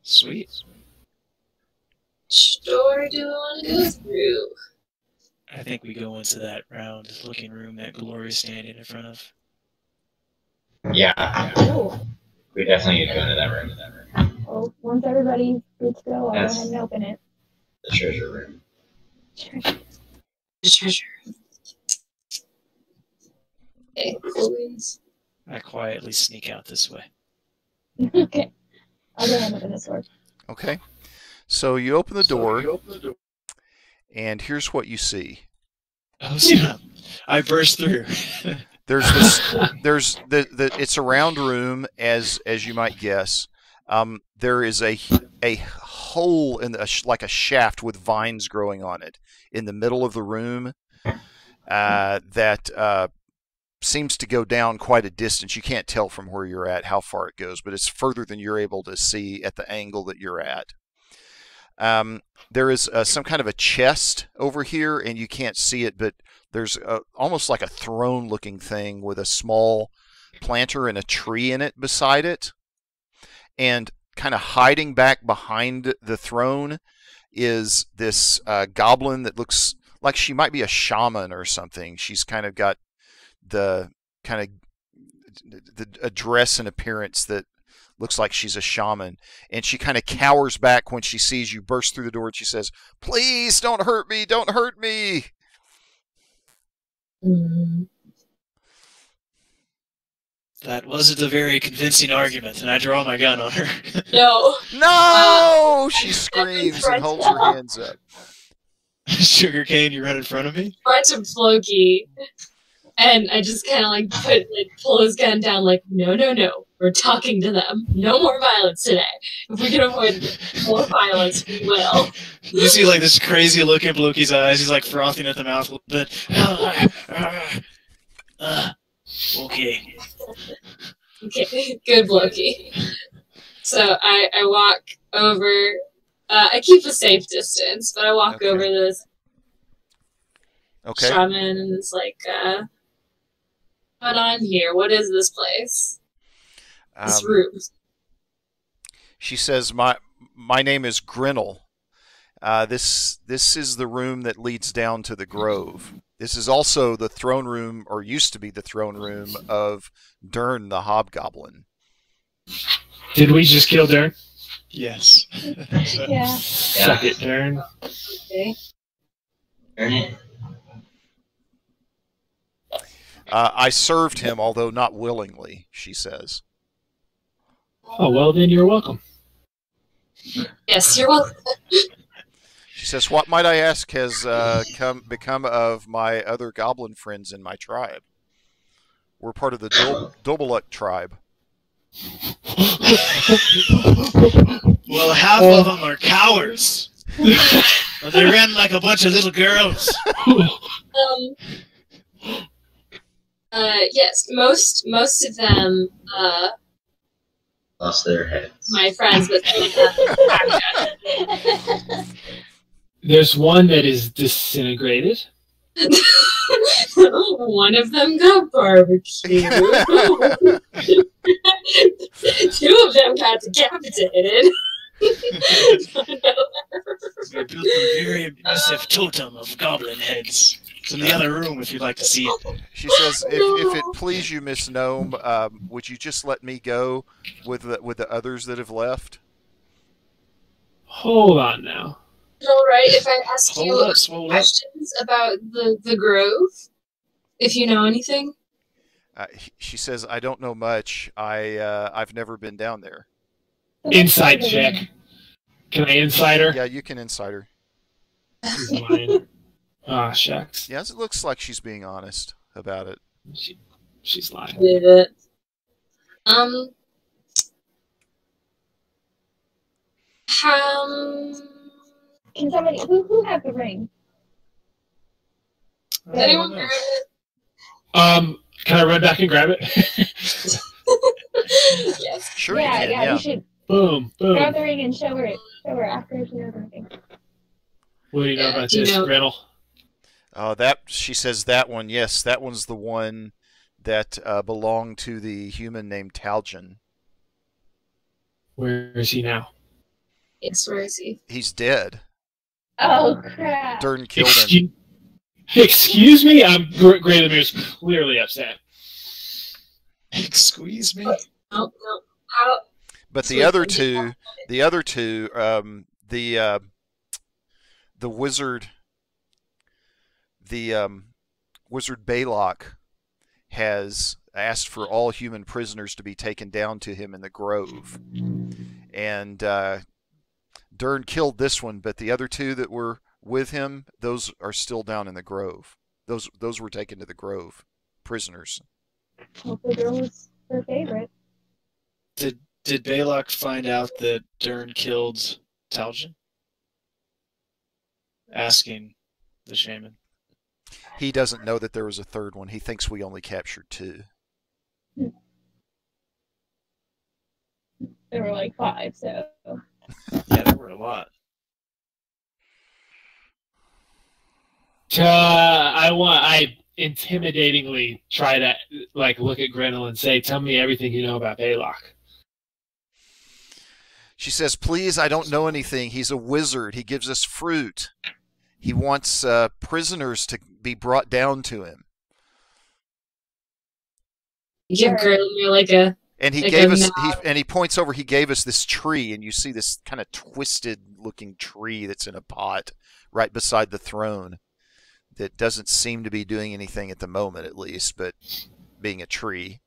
Sweet. Which door do I want to go through? I think we go into that round-looking room that Glory's standing in front of. Yeah. Cool. We definitely need to go into that room. Well, once everybody's good to go, I'll That's- go ahead and open it. The treasure room. The treasure. Okay, always. I quietly sneak out this way. Okay. I'll go ahead and open this door. Okay. So you open the door, and here's what you see. Oh, snap. I burst through. There's this. It's a round room, as you might guess. There is a hole in like a shaft with vines growing on it in the middle of the room that seems to go down quite a distance. You can't tell from where you're at how far it goes, but it's further than you're able to see at the angle that you're at. There is some kind of a chest over here, and you can't see it, but there's almost like a throne-looking thing with a small planter and a tree in it beside it. And kind of hiding back behind the throne is this goblin that looks like she might be a shaman or something. She's kind of got the dress and appearance that looks like she's a shaman, and she kind of cowers back when she sees you burst through the door, and she says, "Please don't hurt me, don't hurt me." That wasn't a very convincing argument, and I draw my gun on her. No. No! She screams and holds her hands up. Sugarcane, you run in front of me? Run to Floki, and I just kind of pull his gun down, like, no, we're talking to them. No more violence today. If we can avoid more violence, we will. You see, like, this crazy look in Loki's eyes. He's, like, frothing at the mouth a little bit. Okay. Okay, good Loki. So I walk over. I keep a safe distance, but I walk over to this shaman, and it's like, what's on here? What is this place? This room. She says, "My name is Grinnell. This is the room that leads down to the grove. This is also the throne room, or used to be the throne room, of Dern the Hobgoblin." Did we just kill Dern? Yes. Yeah. Suck it, Dern. Okay. Earn it. I served him, although not willingly, she says. Oh, well, then you're welcome. Yes, you're welcome. She says, what might I ask has become of my other goblin friends in my tribe? We're part of the Dobeluk tribe. Well, half of them are cowards. But they ran like a bunch of little girls. Yes, most of them, Lost their heads. my friends, but There's one that is disintegrated. one of them got barbecued. 2 of them got decapitated. We built a very impressive totem of goblin heads. It's in the other room if you'd like to see it. She says, if it please you, Miss Gnome, would you just let me go with the others that have left? Hold on now. Is it alright if I ask you Hold up. questions about the grove? If you know anything? She says, I don't know much. I've never been down there. Inside check. Can I inside her? Yeah, you can inside her. She's lying. Ah, shucks. Yes, it looks like she's being honest about it. She's lying. Believe it. Can somebody who has the ring? Did anyone grab it? Can I run back and grab it? Yes. Sure you can, Yeah, yeah. you should Boom, grab boom. the ring and show her after she has everything. What do you know Yeah, about do you this, know- Gretel? She says that one, yes, that one's the one that belonged to the human named Taljan. Where is he now? Yes, where is he? He's dead. Oh crap! Dern killed him. Excuse me? Gravemir's clearly upset. Squeeze me. No. How? But So the other when did two, the wizard, wizard Balok has asked for all human prisoners to be taken down to him in the grove, and Dern killed this one, but the other two that were with him, those are still down in the grove. Those were taken to the grove, prisoners. Hopefully, girl was her favorite. Did Balok find out that Dern killed Taljan? Asking the shaman. He doesn't know that there was a third one. He thinks we only captured 2. There were like 5, so Yeah, there were a lot. I intimidatingly try to look at Gretel and say, "Tell me everything you know about Balok." She says, please, I don't know anything. He's a wizard. He gives us fruit. He wants prisoners to be brought down to him. Give Grimir like a. And he Like gave a us, nod. he points over, he gave us this tree, and you see this kind of twisted looking tree that's in a pot right beside the throne that doesn't seem to be doing anything at the moment, at least, but being a tree.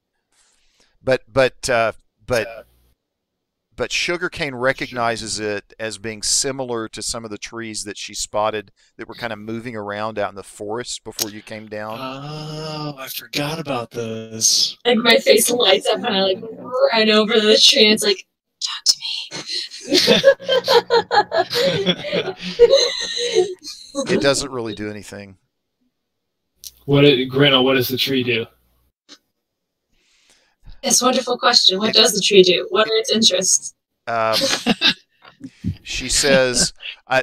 But Sugarcane recognizes it as being similar to some of the trees that she spotted that were kind of moving around out in the forest before you came down. Oh, I forgot about those. Like my face lights up and I like run over the tree and it's like, talk to me. It doesn't really do anything. Gretel, what does the tree do? Yes, wonderful question. What does the tree do? What are its interests? She says,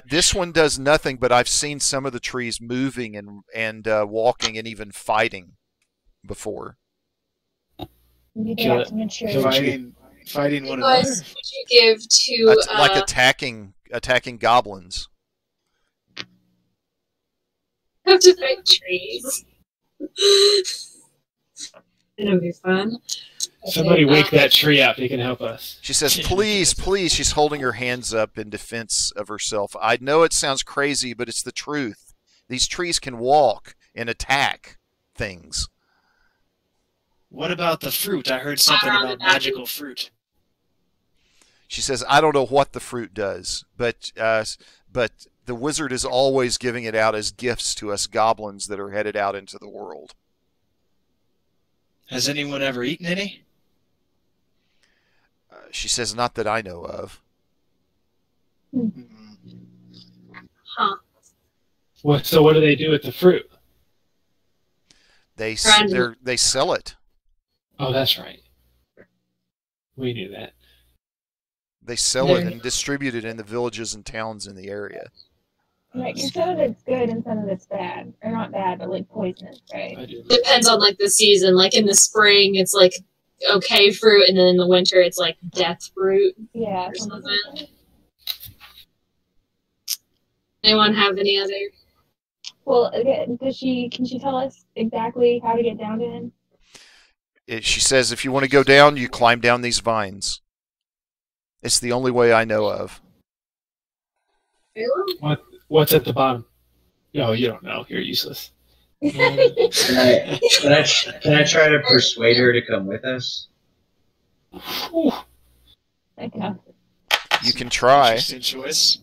this one does nothing, but I've seen some of the trees moving and walking and even fighting before. you Kill have it. to mature. Fighting one What another. would you give to Like attacking goblins. have to fight trees? It'll be fun. Somebody wake that tree up. They can help us. She says, please, please. She's holding her hands up in defense of herself. I know it sounds crazy, but it's the truth. These trees can walk and attack things. What about the fruit? I heard something about magical fruit. She says, I don't know what the fruit does, but the wizard is always giving it out as gifts to us goblins that are headed out into the world. Has anyone ever eaten any? She says, not that I know of. Huh. So what do they do with the fruit? They sell it. Oh, that's right. We knew that. They sell it and distribute it in the villages and towns in the area. Right, and some of it's good and some of it's bad. Or not bad, but like poisonous, right? Depends on like the season. Like in the spring, it's like okay fruit, and then in the winter, it's like death fruit. Yeah. Or something. Anyone have any other? Well, again, can she tell us exactly how to get down to him? She says, if you want to go down, you climb down these vines. It's the only way I know of. Really? What's at the bottom? No, you don't know. You're useless. Can I try to persuade her to come with us? Okay. You can try. Interesting choice.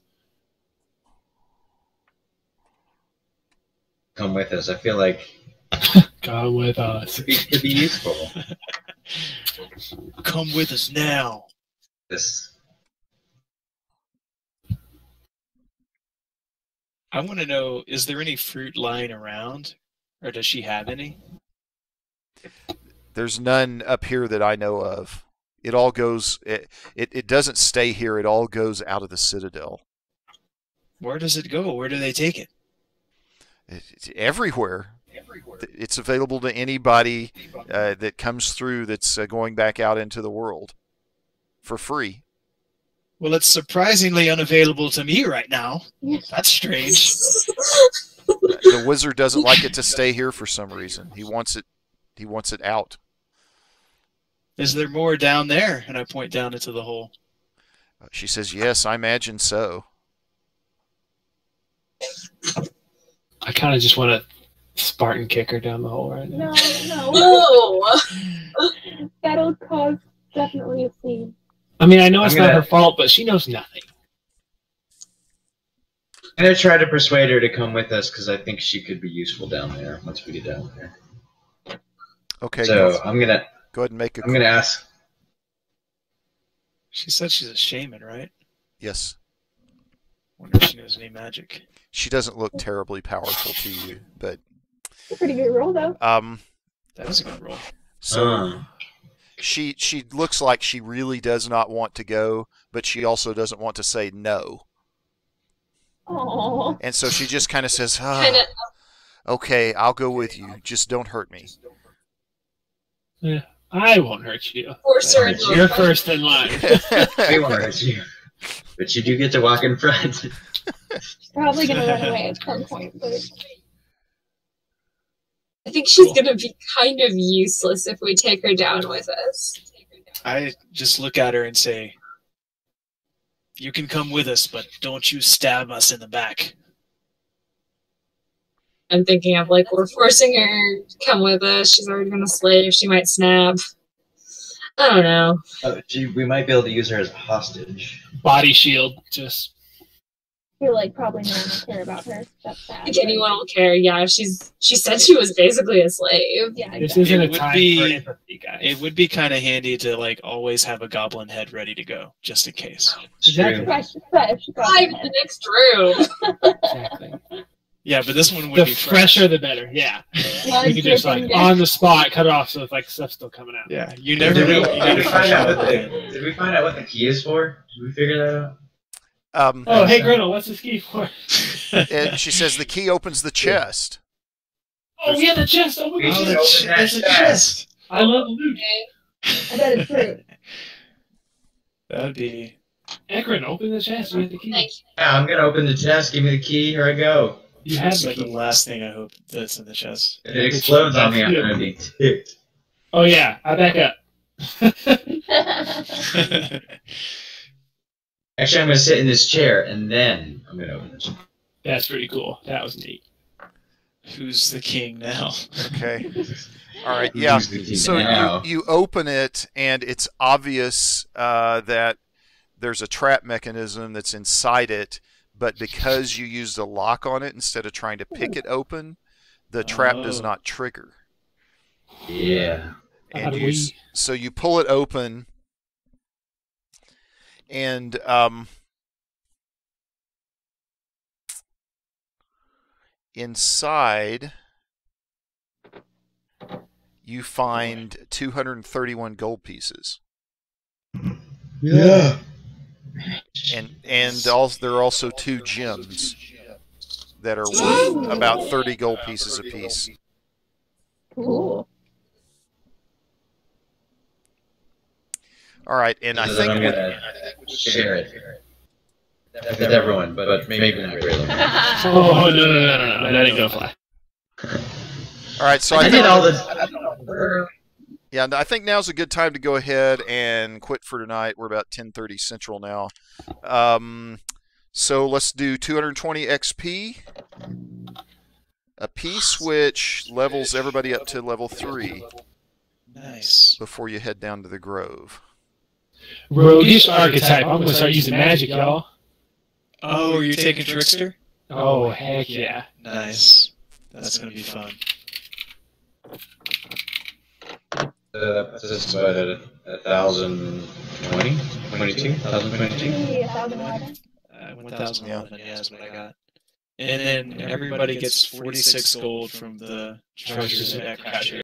Come with us. I feel like Come with us. it could be useful. Come with us now. This. I want to know, is there any fruit lying around? Or does she have any? There's none up here that I know of. It all goes, it doesn't stay here. It all goes out of the Citadel. Where does it go? Where do they take it? It's everywhere. It's available to anybody that comes through that's going back out into the world for free. Well, it's surprisingly unavailable to me right now. That's strange. The wizard doesn't like it to stay here for some reason. He wants it out. Is there more down there? And I point down into the hole. She says, yes, I imagine so. I kind of just want to Spartan kick her down the hole right now. No. No. That'll cause definitely a scene. I mean, I know it's not her fault, but she knows nothing. I'm gonna try to persuade her to come with us because I think she could be useful down there once we get down there. Okay. So I'm gonna go ahead and make a. I'm gonna ask. She said she's a shaman, right? Yes. Wonder if she knows any magic. She doesn't look terribly powerful to you, but It's a pretty good roll, though. That was a good roll. So she looks like she really does not want to go, but she also doesn't want to say no. Aww. And so she just kind of says, Kinda, okay, I'll go with you. Just don't hurt me. Yeah, I won't hurt you. force her into You're a fight. first in line. We won't hurt you, but you do get to walk in front. She's probably gonna run away at some point, but I think she's gonna be kind of useless if we take her down with us. I just look at her and say, you can come with us, but don't you stab us in the back. I'm thinking of like we're forcing her to come with us. She's already been a slave. She might snap. I don't know. We might be able to use her as a hostage. Body shield, just. I feel like probably no one will care about her. That's sad. I think anyone will care. Yeah, she said she was basically a slave. Yeah, This exactly. isn't It a would time be- for empathy, guys. It would be kind of handy to like always have a goblin head ready to go, just in case. Exactly. Fresh. Drive to the next room. Exactly. Yeah, but this one would The be fresh. fresher, the better. Yeah. Blood We could just like dripping on the spot cut it off, so it's like stuff's still coming out. Yeah, you never know. You Did we gotta find out what fresh did we find out what the key is for? Did we figure that out? Oh, hey Griddle, what's this key for? And she says the key opens the chest. Oh, yeah, the chest. Oh my We Oh, should god. open that there's a chest. chest. I love loot. I bet it's fruit. That'd be. Ekron, open the chest. You have the key. Thank you. Yeah, I'm gonna open the chest. Give me the key. Here I go. You have That's the like the key. last thing I hope that's in the chest. If it explodes on me, I'm gonna be ticked. Oh yeah, I back up. Actually, I'm gonna sit in this chair and then I'm gonna open the chest. That's pretty cool. That was neat. Who's the king now? Okay. All right. Yeah. So now? you open it, and it's obvious that there's a trap mechanism that's inside it, but because you used a lock on it instead of trying to pick it open, the trap does not trigger. Yeah. And so you pull it open, and inside you find 231 gold pieces. Yeah. And there are also 2 gems that are worth about 30 gold pieces apiece. Cool. All right, and I think I'm gonna share it with everyone, but maybe not really. Oh no! That ain't gonna fly. all right, so I did all this. Yeah, I think now's a good time to go ahead and quit for tonight. We're about 10:30 Central now. So let's do 220 XP a piece, which levels everybody up to level 3. Nice. Before you head down to the Grove. Roguish archetype. I'm gonna start using magic, y'all. Oh, are you taking Trickster? Oh, heck yeah. Nice. That's gonna be fun. This is about 1,020? 22? 1,022? 1,011. 1,011, yeah, is what I got. And then everybody gets 46 gold from the treasures that Crasher